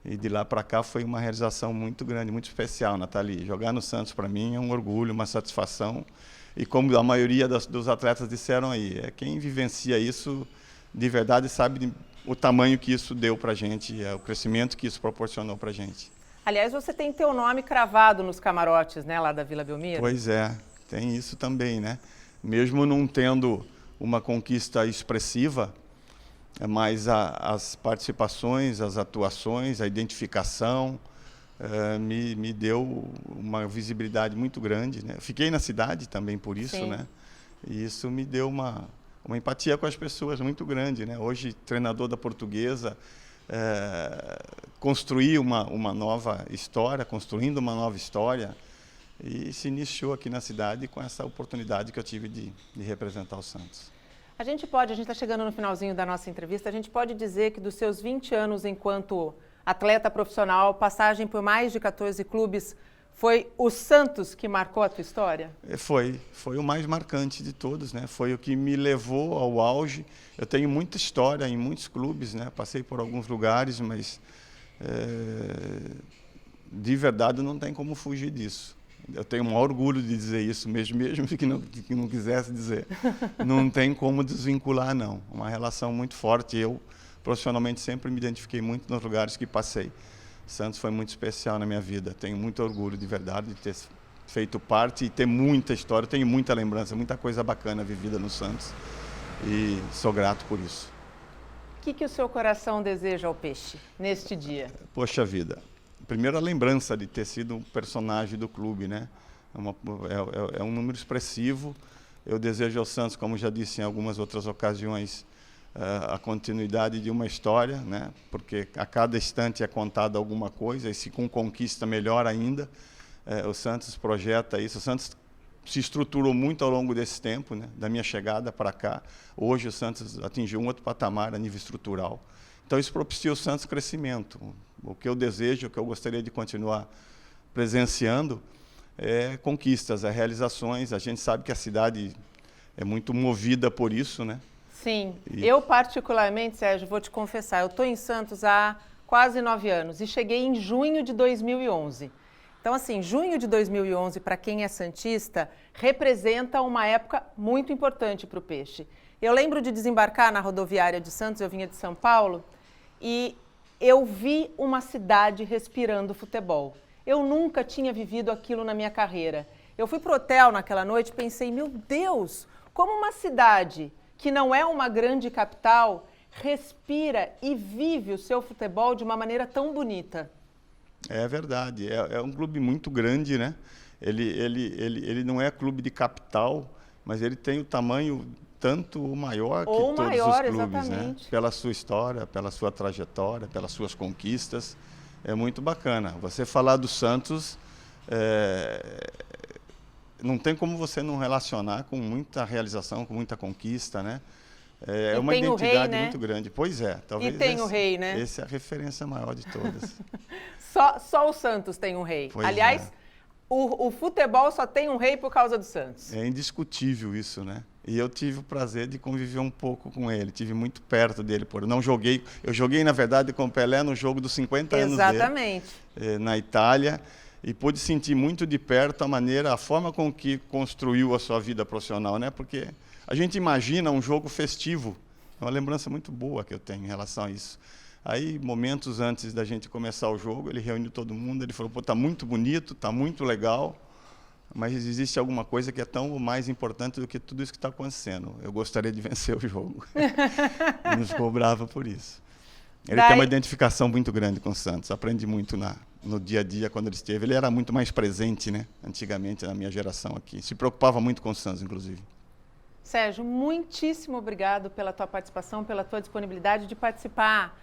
E de lá para cá foi uma realização muito grande, muito especial, Nathalie. Jogar no Santos, para mim, é um orgulho, uma satisfação. E como a maioria dos atletas disseram aí, quem vivencia isso de verdade sabe o tamanho que isso deu para a gente, o crescimento que isso proporcionou para a gente. Aliás, você tem teu nome cravado nos camarotes, né, lá da Vila Belmiro? Pois é, tem isso também, né? Mesmo não tendo uma conquista expressiva, mas as participações, as atuações, a identificação me deu uma visibilidade muito grande, né? Fiquei na cidade também por isso, sim, né? E isso me deu uma empatia com as pessoas muito grande, né? Hoje, treinador da Portuguesa, construí uma nova história, construindo uma nova história, e se iniciou aqui na cidade com essa oportunidade que eu tive de representar o Santos. A gente está chegando no finalzinho da nossa entrevista, a gente pode dizer que dos seus 20 anos enquanto atleta profissional, passagem por mais de 14 clubes, foi o Santos que marcou a tua história? Foi o mais marcante de todos, né? Foi o que me levou ao auge. Eu tenho muita história em muitos clubes, né? Passei por alguns lugares, mas de verdade não tem como fugir disso. Eu tenho um orgulho de dizer isso, mesmo que não quisesse dizer. Não tem como desvincular, não. Uma relação muito forte. Eu, profissionalmente, sempre me identifiquei muito nos lugares que passei. Santos foi muito especial na minha vida. Tenho muito orgulho, de verdade, de ter feito parte e ter muita história. Tenho muita lembrança, muita coisa bacana vivida no Santos. E sou grato por isso. O que o seu coração deseja ao Peixe neste dia? Poxa vida. Primeiro, a lembrança de ter sido um personagem do clube, né? É um número expressivo. Eu desejo ao Santos, como já disse em algumas outras ocasiões, a continuidade de uma história, né? Porque a cada instante é contada alguma coisa, e se com conquista, melhor ainda. O Santos projeta isso. O Santos se estruturou muito ao longo desse tempo, né? Da minha chegada para cá. Hoje o Santos atingiu um outro patamar a nível estrutural. Então isso propicia o Santos crescimento. O que eu desejo, o que eu gostaria de continuar presenciando é conquistas, é realizações. A gente sabe que a cidade é muito movida por isso, né? Sim. Eu particularmente, Sérgio, vou te confessar, eu estou em Santos há quase 9 anos e cheguei em junho de 2011. Então, assim, junho de 2011, para quem é santista, representa uma época muito importante para o Peixe. Eu lembro de desembarcar na rodoviária de Santos, eu vinha de São Paulo, e eu vi uma cidade respirando futebol. Eu nunca tinha vivido aquilo na minha carreira. Eu fui para o hotel naquela noite e pensei, meu Deus, como uma cidade que não é uma grande capital respira e vive o seu futebol de uma maneira tão bonita. É verdade, é um clube muito grande, né? Ele não é clube de capital, mas ele tem o tamanho tanto maior que todos os clubes, exatamente, né? Pela sua história, pela sua trajetória, pelas suas conquistas. É muito bacana. Você falar do Santos, não tem como você não relacionar com muita realização, com muita conquista, né? É uma identidade muito grande. Pois é, talvez. E tem o rei, né? Essa é a referência maior de todas. Só o Santos tem um rei. Pois Aliás, o futebol só tem um rei por causa do Santos. É indiscutível isso, né? E eu tive o prazer de conviver um pouco com ele, tive muito perto dele. Eu joguei, na verdade, com o Pelé no jogo dos 50 anos dele. Exatamente. Na Itália, e pude sentir muito de perto a forma com que construiu a sua vida profissional, né? Porque a gente imagina um jogo festivo, é uma lembrança muito boa que eu tenho em relação a isso. Aí, momentos antes da gente começar o jogo, ele reuniu todo mundo, ele falou, pô, tá muito bonito, tá muito legal, mas existe alguma coisa que é tão ou mais importante do que tudo isso que está acontecendo. Eu gostaria de vencer o jogo. E nos ficou bravo por isso. Ele tem uma identificação muito grande com o Santos, aprende muito no dia a dia quando ele esteve. Ele era muito mais presente, né? Antigamente, na minha geração aqui. Se preocupava muito com o Santos, inclusive. Sérgio, muitíssimo obrigado pela tua participação, pela tua disponibilidade de participar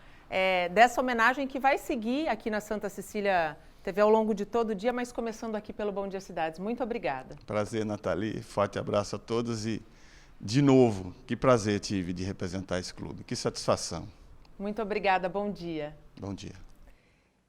dessa homenagem que vai seguir aqui na Santa Cecília TV ao longo de todo o dia, mas começando aqui pelo Bom Dia Cidades. Muito obrigada. Prazer, Nathalie. Forte abraço a todos e, de novo, que prazer tive de representar esse clube. Que satisfação. Muito obrigada. Bom dia. Bom dia.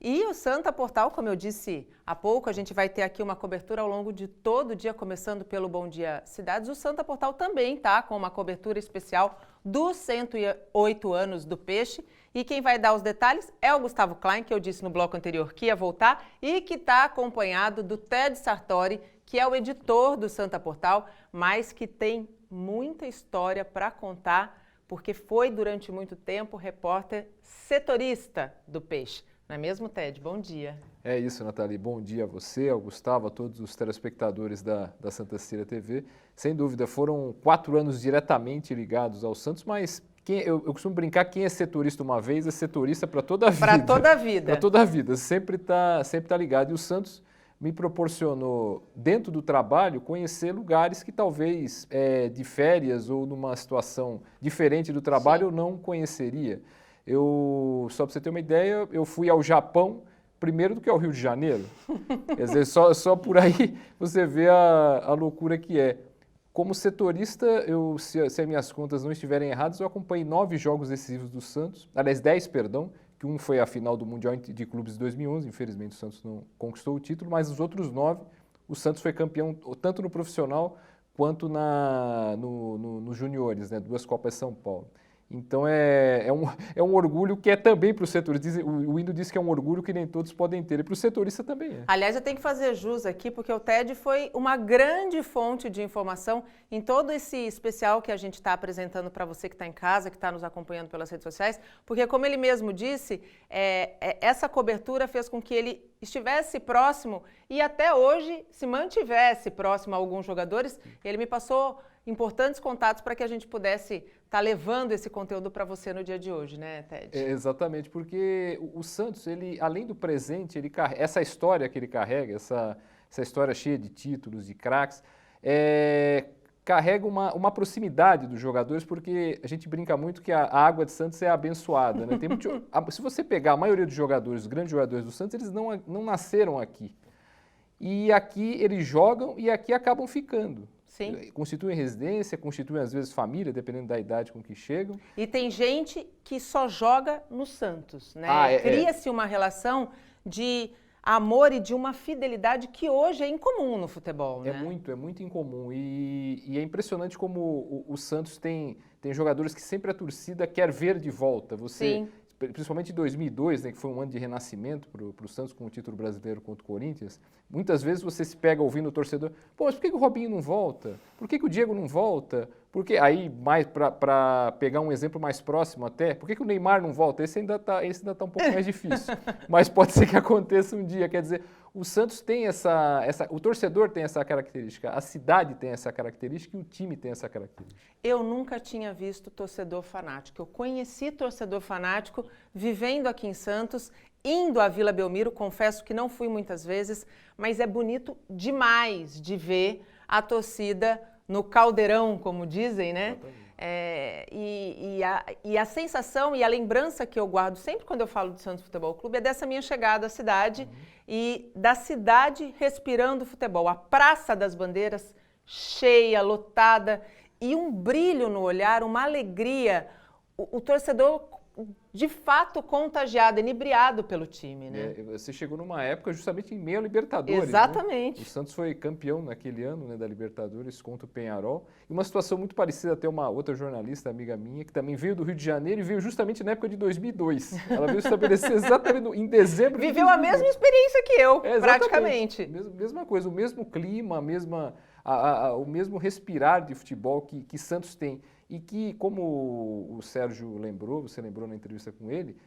E o Santa Portal, como eu disse há pouco, a gente vai ter aqui uma cobertura ao longo de todo o dia, começando pelo Bom Dia Cidades. O Santa Portal também está com uma cobertura especial dos 108 anos do Peixe. E quem vai dar os detalhes é o Gustavo Klein, que eu disse no bloco anterior que ia voltar, e que está acompanhado do Ted Sartori, que é o editor do Santa Portal, mas que tem muita história para contar, porque foi durante muito tempo repórter setorista do Peixe. Não é mesmo, Ted? Bom dia. É isso, Nathalie. Bom dia a você, ao Gustavo, a todos os telespectadores da Santa Cecília TV. Sem dúvida, foram 4 anos diretamente ligados ao Santos, mas eu costumo brincar, quem é setorista uma vez é setorista para toda a vida. Para toda a vida. Para toda a vida, sempre tá ligado. E o Santos me proporcionou, dentro do trabalho, conhecer lugares que talvez de férias ou numa situação diferente do trabalho eu não conheceria. Só para você ter uma ideia, eu fui ao Japão primeiro do que ao Rio de Janeiro. Quer dizer, só por aí você vê a loucura que é. Como setorista, se as minhas contas não estiverem erradas, eu acompanhei 9 jogos decisivos do Santos, aliás 10, perdão, que um foi a final do Mundial de Clubes de 2011, infelizmente o Santos não conquistou o título, mas os outros 9, o Santos foi campeão tanto no profissional quanto nos juniores, né, 2 Copas São Paulo. Então é um orgulho que é também para o setorista. O hino diz que é um orgulho que nem todos podem ter, e para o setorista também é. Aliás, eu tenho que fazer jus aqui, porque o TED foi uma grande fonte de informação em todo esse especial que a gente está apresentando para você que está em casa, que está nos acompanhando pelas redes sociais, porque, como ele mesmo disse, essa cobertura fez com que ele estivesse próximo e até hoje se mantivesse próximo a alguns jogadores. Ele me passou importantes contatos para que a gente pudesse estar levando esse conteúdo para você no dia de hoje, né, Ted? Exatamente, porque o Santos, ele, além do presente, essa história que ele carrega, essa história cheia de títulos, de craques, carrega uma proximidade dos jogadores, porque a gente brinca muito que a água de Santos é abençoada, né? Se você pegar a maioria dos jogadores, os grandes jogadores do Santos, eles não nasceram aqui. E aqui eles jogam e aqui acabam ficando. Sim. Constituem residência, constituem às vezes família, dependendo da idade com que chegam. E tem gente que só joga no Santos, né? Cria-se uma relação de amor e de uma fidelidade que hoje é incomum no futebol, né? É muito incomum. E é impressionante como o Santos tem jogadores que sempre a torcida quer ver de volta. Sim. Principalmente em 2002, né, que foi um ano de renascimento para o Santos com o título brasileiro contra o Corinthians, muitas vezes você se pega ouvindo o torcedor, pô, mas por que o Robinho não volta? Por que o Diego não volta? Porque aí, mais para pegar um exemplo mais próximo até, por que o Neymar não volta? Esse ainda tá um pouco mais difícil, mas pode ser que aconteça um dia. Quer dizer, o Santos tem o torcedor tem essa característica, a cidade tem essa característica e o time tem essa característica. Eu nunca tinha visto torcedor fanático. Eu conheci torcedor fanático vivendo aqui em Santos, indo à Vila Belmiro, confesso que não fui muitas vezes, mas é bonito demais de ver a torcida no caldeirão, como dizem, né? E a sensação e a lembrança que eu guardo sempre quando eu falo do Santos Futebol Clube é dessa minha chegada à cidade e da cidade respirando futebol. A Praça das Bandeiras cheia, lotada e um brilho no olhar, uma alegria. O torcedor, de fato, contagiado, inebriado pelo time, né? Você chegou numa época justamente em meio a Libertadores. Exatamente. Né? O Santos foi campeão naquele ano, né, da Libertadores contra o Penharol. E uma situação muito parecida, até uma outra jornalista, amiga minha, que também veio do Rio de Janeiro e veio justamente na época de 2002. Ela veio estabelecer exatamente em dezembro de 2002. Viveu a mesma experiência que eu, praticamente. Mesma coisa, o mesmo clima, o mesmo respirar de futebol que Santos tem. E que, como o Sérgio lembrou, você lembrou na entrevista com ele,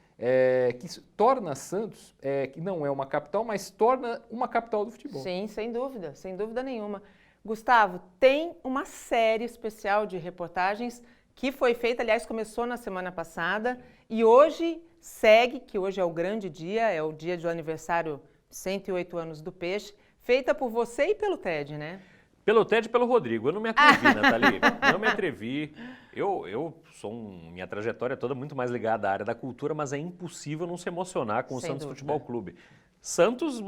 que torna Santos, que não é uma capital, mas torna uma capital do futebol. Sim, sem dúvida nenhuma. Gustavo, tem uma série especial de reportagens que foi feita, aliás, começou na semana passada e hoje segue, que hoje é o grande dia, é o dia do aniversário de 108 anos do Peixe, feita por você e pelo Ted, né? Pelo Ted e pelo Rodrigo. Eu não me atrevi, Nathalie. Não me atrevi. Eu sou minha trajetória é toda muito mais ligada à área da cultura, mas é impossível não se emocionar com o Santos Futebol Clube. Santos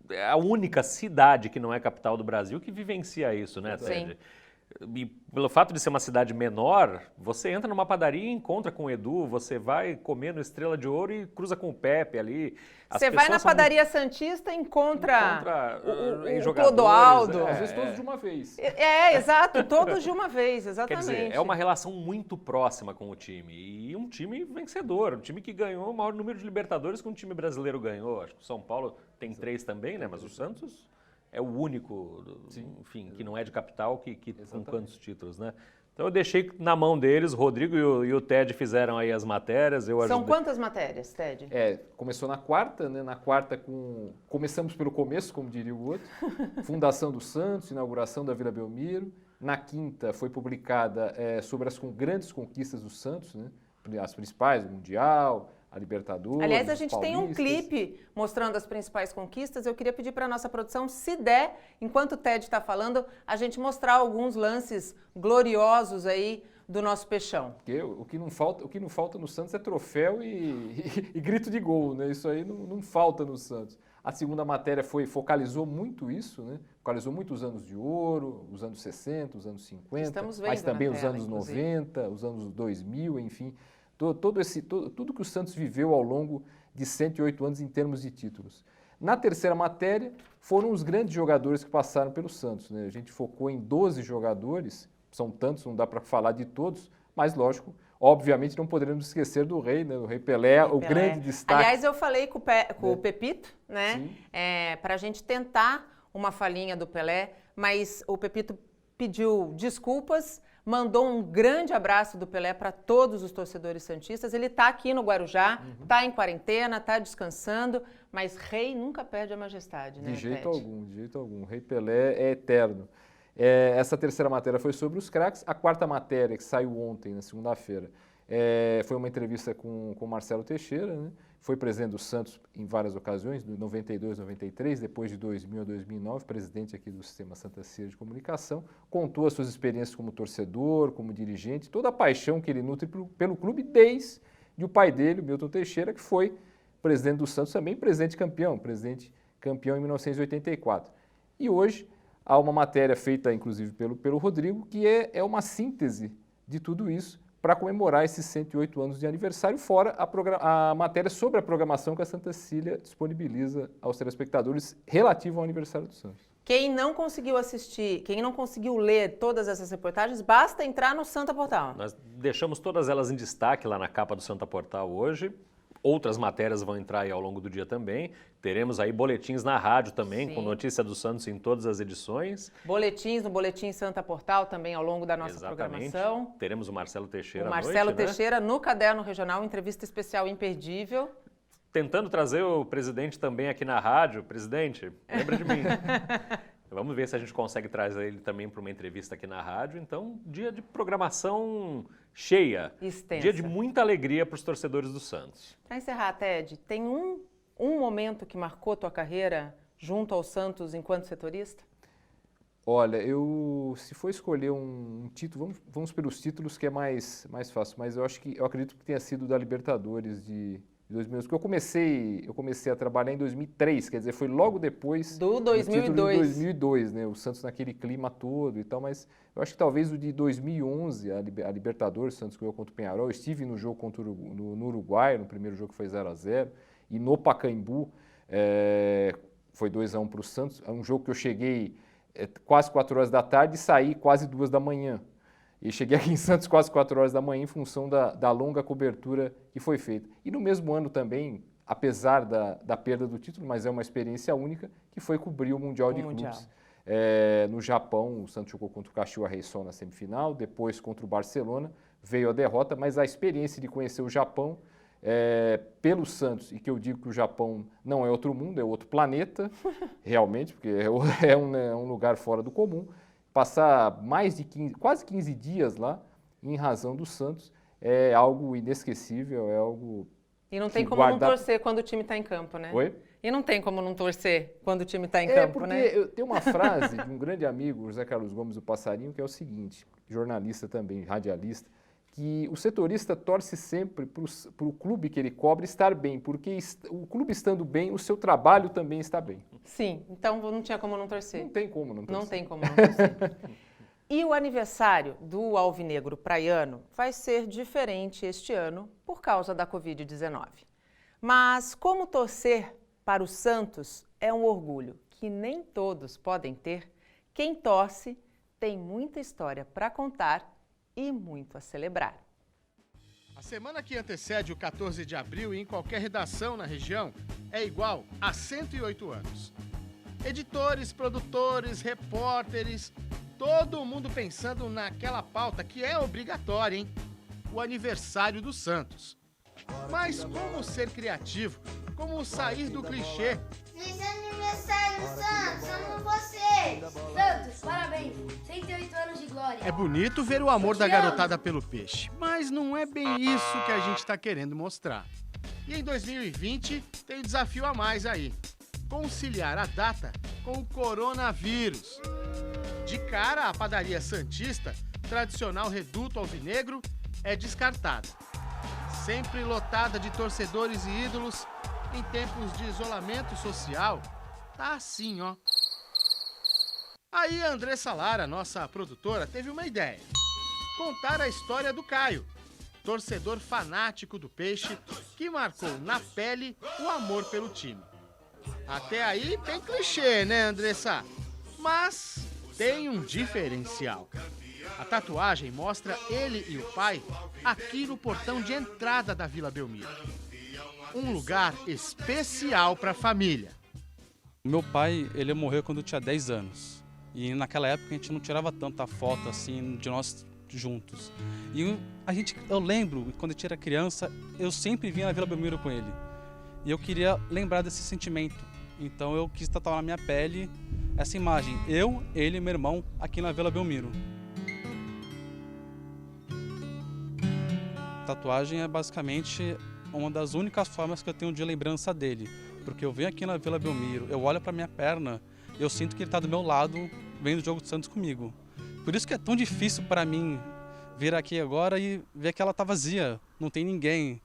é a única cidade que não é capital do Brasil que vivencia isso, né, Ted? Sim. E pelo fato de ser uma cidade menor, você entra numa padaria e encontra com o Edu, você vai comer no Estrela de Ouro e cruza com o Pepe ali. Você vai na padaria Santista e encontra o Clodoaldo. Às vezes todos de uma vez. Exato, todos de uma vez, exatamente. Quer dizer, é uma relação muito próxima com o time. E um time vencedor, um time que ganhou o maior número de Libertadores que um time brasileiro ganhou. Acho que o São Paulo tem 3 também, né? Mas o Santos é o único, enfim, que não é de capital, que com quantos títulos, né? Então eu deixei na mão deles, o Rodrigo e o Ted fizeram aí as matérias. São quantas matérias, Ted? Começou na quarta, né? Na quarta começamos pelo começo, como diria o outro, fundação do Santos, inauguração da Vila Belmiro. Na quinta foi publicada sobre as grandes conquistas do Santos, né? As principais, o Mundial, a Libertadores. Aliás, a gente tem um clipe mostrando as principais conquistas. Eu queria pedir para a nossa produção, se der, enquanto o Ted está falando, a gente mostrar alguns lances gloriosos aí do nosso Peixão. Porque o que não falta no Santos é troféu e grito de gol, né? Isso aí não falta no Santos. A segunda matéria focalizou muito isso, né? Focalizou muito os anos de ouro, os anos 60, os anos 50, mas também os anos 90, os anos 2000, enfim. Tudo que o Santos viveu ao longo de 108 anos em termos de títulos. Na terceira matéria, foram os grandes jogadores que passaram pelo Santos, né? A gente focou em 12 jogadores, são tantos, não dá para falar de todos, mas lógico, obviamente não poderemos esquecer do Rei, né? O Rei Pelé, o grande destaque. Aliás, eu falei com o Pepito, né? Para a gente tentar uma falinha do Pelé, mas o Pepito pediu desculpas, mandou um grande abraço do Pelé para todos os torcedores santistas. Ele está aqui no Guarujá, está em quarentena, está descansando, mas Rei nunca perde a majestade, né, De jeito algum. O Rei Pelé é eterno. Essa terceira matéria foi sobre os craques. A quarta matéria, que saiu ontem, na segunda-feira, foi uma entrevista com o Marcelo Teixeira, né? Foi presidente do Santos em várias ocasiões, de 92, 93, depois de 2000 a 2009, presidente aqui do Sistema Santa Cecília de Comunicação, contou as suas experiências como torcedor, como dirigente, toda a paixão que ele nutre pelo clube desde o pai dele, o Milton Teixeira, que foi presidente do Santos também, presidente campeão em 1984. E hoje há uma matéria feita, inclusive, pelo Rodrigo, que é uma síntese de tudo isso, para comemorar esses 108 anos de aniversário, fora a matéria sobre a programação que a Santa Cecília disponibiliza aos telespectadores relativo ao aniversário do Santos. Quem não conseguiu assistir, quem não conseguiu ler todas essas reportagens, basta entrar no Santa Portal. Nós deixamos todas elas em destaque lá na capa do Santa Portal hoje. Outras matérias vão entrar aí ao longo do dia também. Teremos aí boletins na rádio também, com notícia do Santos em todas as edições. Boletins no Boletim Santa Portal também ao longo da nossa programação. Teremos o Marcelo Teixeira à noite, Marcelo Teixeira no Caderno Regional, entrevista especial imperdível. Tentando trazer o presidente também aqui na rádio. Presidente, lembra de mim. Vamos ver se a gente consegue trazer ele também para uma entrevista aqui na rádio. Então, dia de programação cheia. Extensa. Dia de muita alegria para os torcedores do Santos. Para encerrar, Ted, tem um momento que marcou tua carreira junto ao Santos enquanto setorista? Olha, se for escolher um título, vamos pelos títulos que é mais fácil, mas eu acredito que tenha sido da Libertadores de 2011, porque eu comecei a trabalhar em 2003, quer dizer, foi logo depois do 2002. Do 2002, né? O Santos naquele clima todo e tal, mas eu acho que talvez o de 2011, a Libertadores, o Santos ganhou contra o Peñarol, eu estive no jogo no Uruguai, no primeiro jogo que foi 0-0, e no Pacaembu foi 2-1 para o Santos, é um jogo que eu cheguei quase 4 horas da tarde e saí quase 2 da manhã. E cheguei aqui em Santos quase 4 horas da manhã em função da longa cobertura que foi feita. E no mesmo ano também, apesar da perda do título, mas é uma experiência única, que foi cobrir o Mundial de Clubes. No Japão, o Santos jogou contra o Kashiwa Reysol na semifinal, depois contra o Barcelona, veio a derrota, mas a experiência de conhecer o Japão pelo Santos, e que eu digo que o Japão não é outro mundo, é outro planeta, realmente, porque é um lugar fora do comum. Passar mais de quase 15 dias lá, em razão do Santos, é algo inesquecível, é algo... E não tem como não torcer quando o time está em campo, né? Oi? E não tem como não torcer quando o time está em campo, né? Porque tem uma frase de um grande amigo, José Carlos Gomes do Passarinho, que é o seguinte, jornalista também, radialista, que o setorista torce sempre para o clube que ele cobre estar bem, porque o clube estando bem, o seu trabalho também está bem. Sim, então não tinha como não torcer. Não tem como não torcer. Não tem como não torcer. E o aniversário do Alvinegro Praiano vai ser diferente este ano por causa da Covid-19. Mas como torcer para o Santos é um orgulho que nem todos podem ter, quem torce tem muita história para contar e muito a celebrar. A semana que antecede o 14 de abril em qualquer redação na região é igual a 108 anos. Editores, produtores, repórteres, todo mundo pensando naquela pauta que é obrigatória, hein? O aniversário do Santos. Mas como ser criativo? Como sair do clichê? Feliz aniversário, Santos! Amo vocês! Santos, parabéns! 108 anos de glória! É bonito ver o amor da garotada pelo peixe, mas não é bem isso que a gente está querendo mostrar. E em 2020 tem um desafio a mais aí: conciliar a data com o coronavírus. De cara, a padaria santista, tradicional reduto alvinegro, é descartada. Sempre lotada de torcedores e ídolos, em tempos de isolamento social, tá assim, ó. Aí a Andressa Lara, nossa produtora, teve uma ideia: contar a história do Caio, torcedor fanático do Peixe, que marcou na pele o amor pelo time. Até aí tem clichê, né, Andressa? Mas tem um diferencial. A tatuagem mostra ele e o pai aqui no portão de entrada da Vila Belmiro. Um lugar especial para a família. Meu pai, ele morreu quando eu tinha 10 anos. E naquela época a gente não tirava tanta foto assim de nós juntos. E eu lembro, quando eu era criança, eu sempre vinha na Vila Belmiro com ele. E eu queria lembrar desse sentimento. Então eu quis tatuar na minha pele essa imagem. Eu, ele e meu irmão aqui na Vila Belmiro. Tatuagem é basicamente uma das únicas formas que eu tenho de lembrança dele. Porque eu venho aqui na Vila Belmiro, eu olho para minha perna, eu sinto que ele está do meu lado, vendo o jogo do Santos comigo. Por isso que é tão difícil para mim vir aqui agora e ver que ela está vazia, não tem ninguém.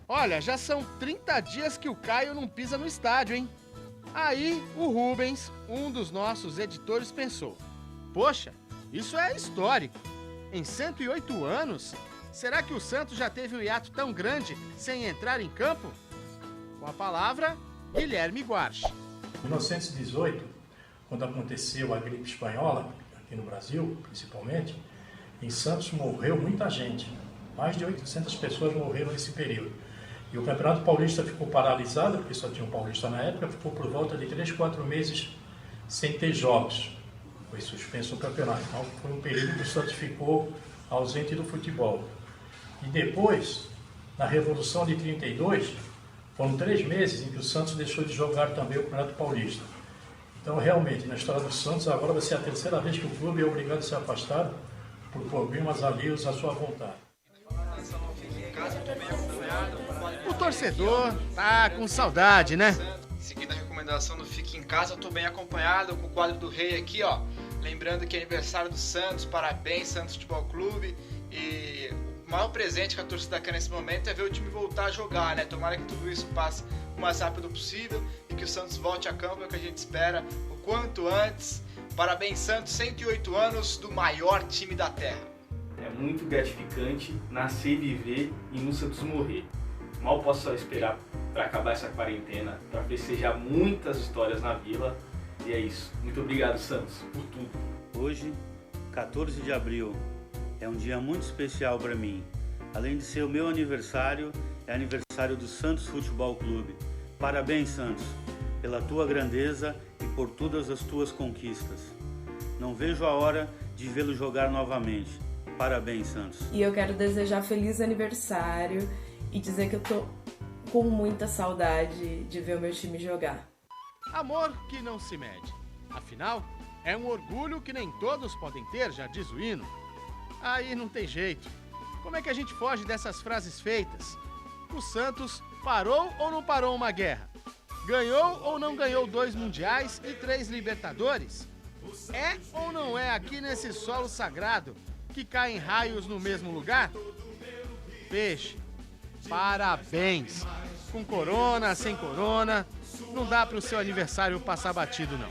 Olha, já são 30 dias que o Caio não pisa no estádio, hein? Aí o Rubens, um dos nossos editores, pensou: poxa, isso é histórico. Em 108 anos, será que o Santos já teve um hiato tão grande sem entrar em campo? Com a palavra, Guilherme Guarchi. Em 1918, quando aconteceu a gripe espanhola, aqui no Brasil principalmente, em Santos morreu muita gente. Mais de 800 pessoas morreram nesse período. E o Campeonato Paulista ficou paralisado, porque só tinha um paulista na época, ficou por volta de 3, 4 meses sem ter jogos. Foi suspenso o campeonato. Então foi um período que o Santos ficou ausente do futebol. E depois, na Revolução de 32, foram 3 meses em que o Santos deixou de jogar também o Campeonato Paulista. Então, realmente, na história do Santos, agora vai ser a 3ª vez que o clube é obrigado a se afastar por problemas alheios à sua vontade. O torcedor tá com saudade, né? Seguindo a recomendação do Fique em Casa, eu tô bem acompanhado com o quadro do Rei aqui, ó. Lembrando que é aniversário do Santos, parabéns Santos Futebol Clube. E o maior presente que a torcida quer nesse momento é ver o time voltar a jogar, né? Tomara que tudo isso passe o mais rápido possível e que o Santos volte a campo, é o que a gente espera o quanto antes. Parabéns, Santos, 108 anos do maior time da Terra. É muito gratificante nascer, viver e no Santos morrer. Mal posso só esperar para acabar essa quarentena, para festejar muitas histórias na Vila. E é isso. Muito obrigado, Santos, por tudo. Hoje, 14 de abril, é um dia muito especial para mim. Além de ser o meu aniversário, é aniversário do Santos Futebol Clube. Parabéns, Santos, pela tua grandeza e por todas as tuas conquistas. Não vejo a hora de vê-lo jogar novamente. Parabéns, Santos. E eu quero desejar feliz aniversário e dizer que eu tô com muita saudade de ver o meu time jogar. Amor que não se mede. Afinal, é um orgulho que nem todos podem ter, já diz o hino. Aí não tem jeito. Como é que a gente foge dessas frases feitas? O Santos parou ou não parou uma guerra? Ganhou ou não ganhou 2 mundiais e 3 Libertadores? É ou não é aqui nesse solo sagrado que caem raios no mesmo lugar? Peixe, parabéns! Com corona, sem corona, não dá para o seu aniversário passar batido, não.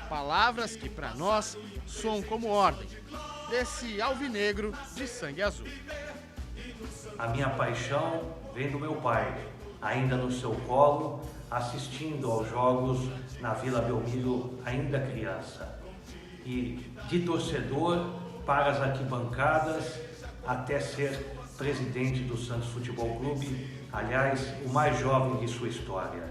Palavras que para nós soam como ordem desse alvinegro de sangue azul. A minha paixão vem do meu pai, ainda no seu colo, assistindo aos jogos na Vila Belmiro, ainda criança. E de torcedor para as arquibancadas, até ser presidente do Santos Futebol Clube, aliás, o mais jovem de sua história.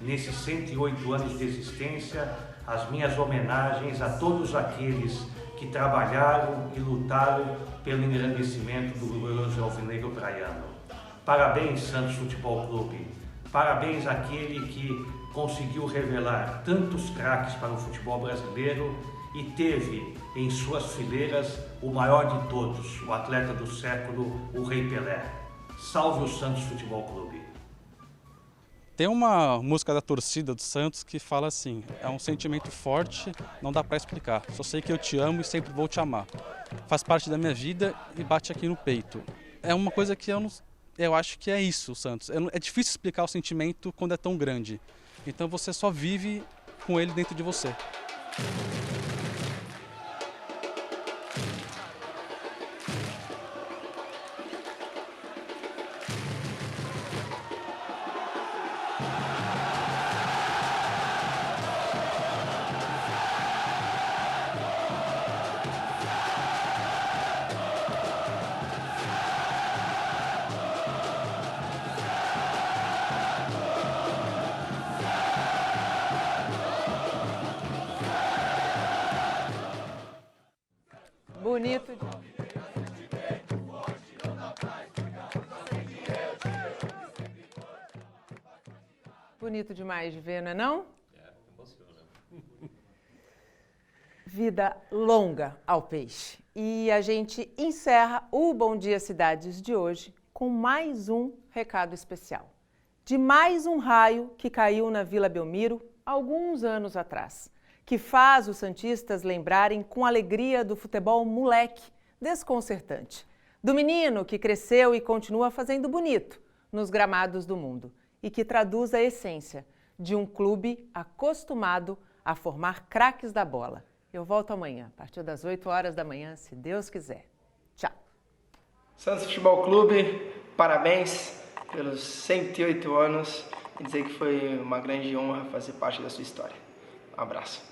Nesses 108 anos de existência, as minhas homenagens a todos aqueles que trabalharam e lutaram pelo engrandecimento do glorioso alvinegro praiano. Parabéns, Santos Futebol Clube. Parabéns àquele que conseguiu revelar tantos craques para o futebol brasileiro e teve em suas fileiras o maior de todos, o atleta do século, o Rei Pelé. Salve o Santos Futebol Clube. Tem uma música da torcida do Santos que fala assim: é um sentimento forte, não dá pra explicar. Só sei que eu te amo e sempre vou te amar. Faz parte da minha vida e bate aqui no peito. É uma coisa que eu acho que é isso, Santos. É difícil explicar o sentimento quando é tão grande. Então você só vive com ele dentro de você. Bonito. Bonito demais de ver, não é não? Emociona. Vida longa ao peixe. E a gente encerra o Bom Dia Cidades de hoje com mais um recado especial. De mais um raio que caiu na Vila Belmiro alguns anos atrás, que faz os santistas lembrarem com alegria do futebol moleque, desconcertante. Do menino que cresceu e continua fazendo bonito nos gramados do mundo e que traduz a essência de um clube acostumado a formar craques da bola. Eu volto amanhã, a partir das 8 horas da manhã, se Deus quiser. Tchau. Santos Futebol Clube, parabéns pelos 108 anos e dizer que foi uma grande honra fazer parte da sua história. Um abraço.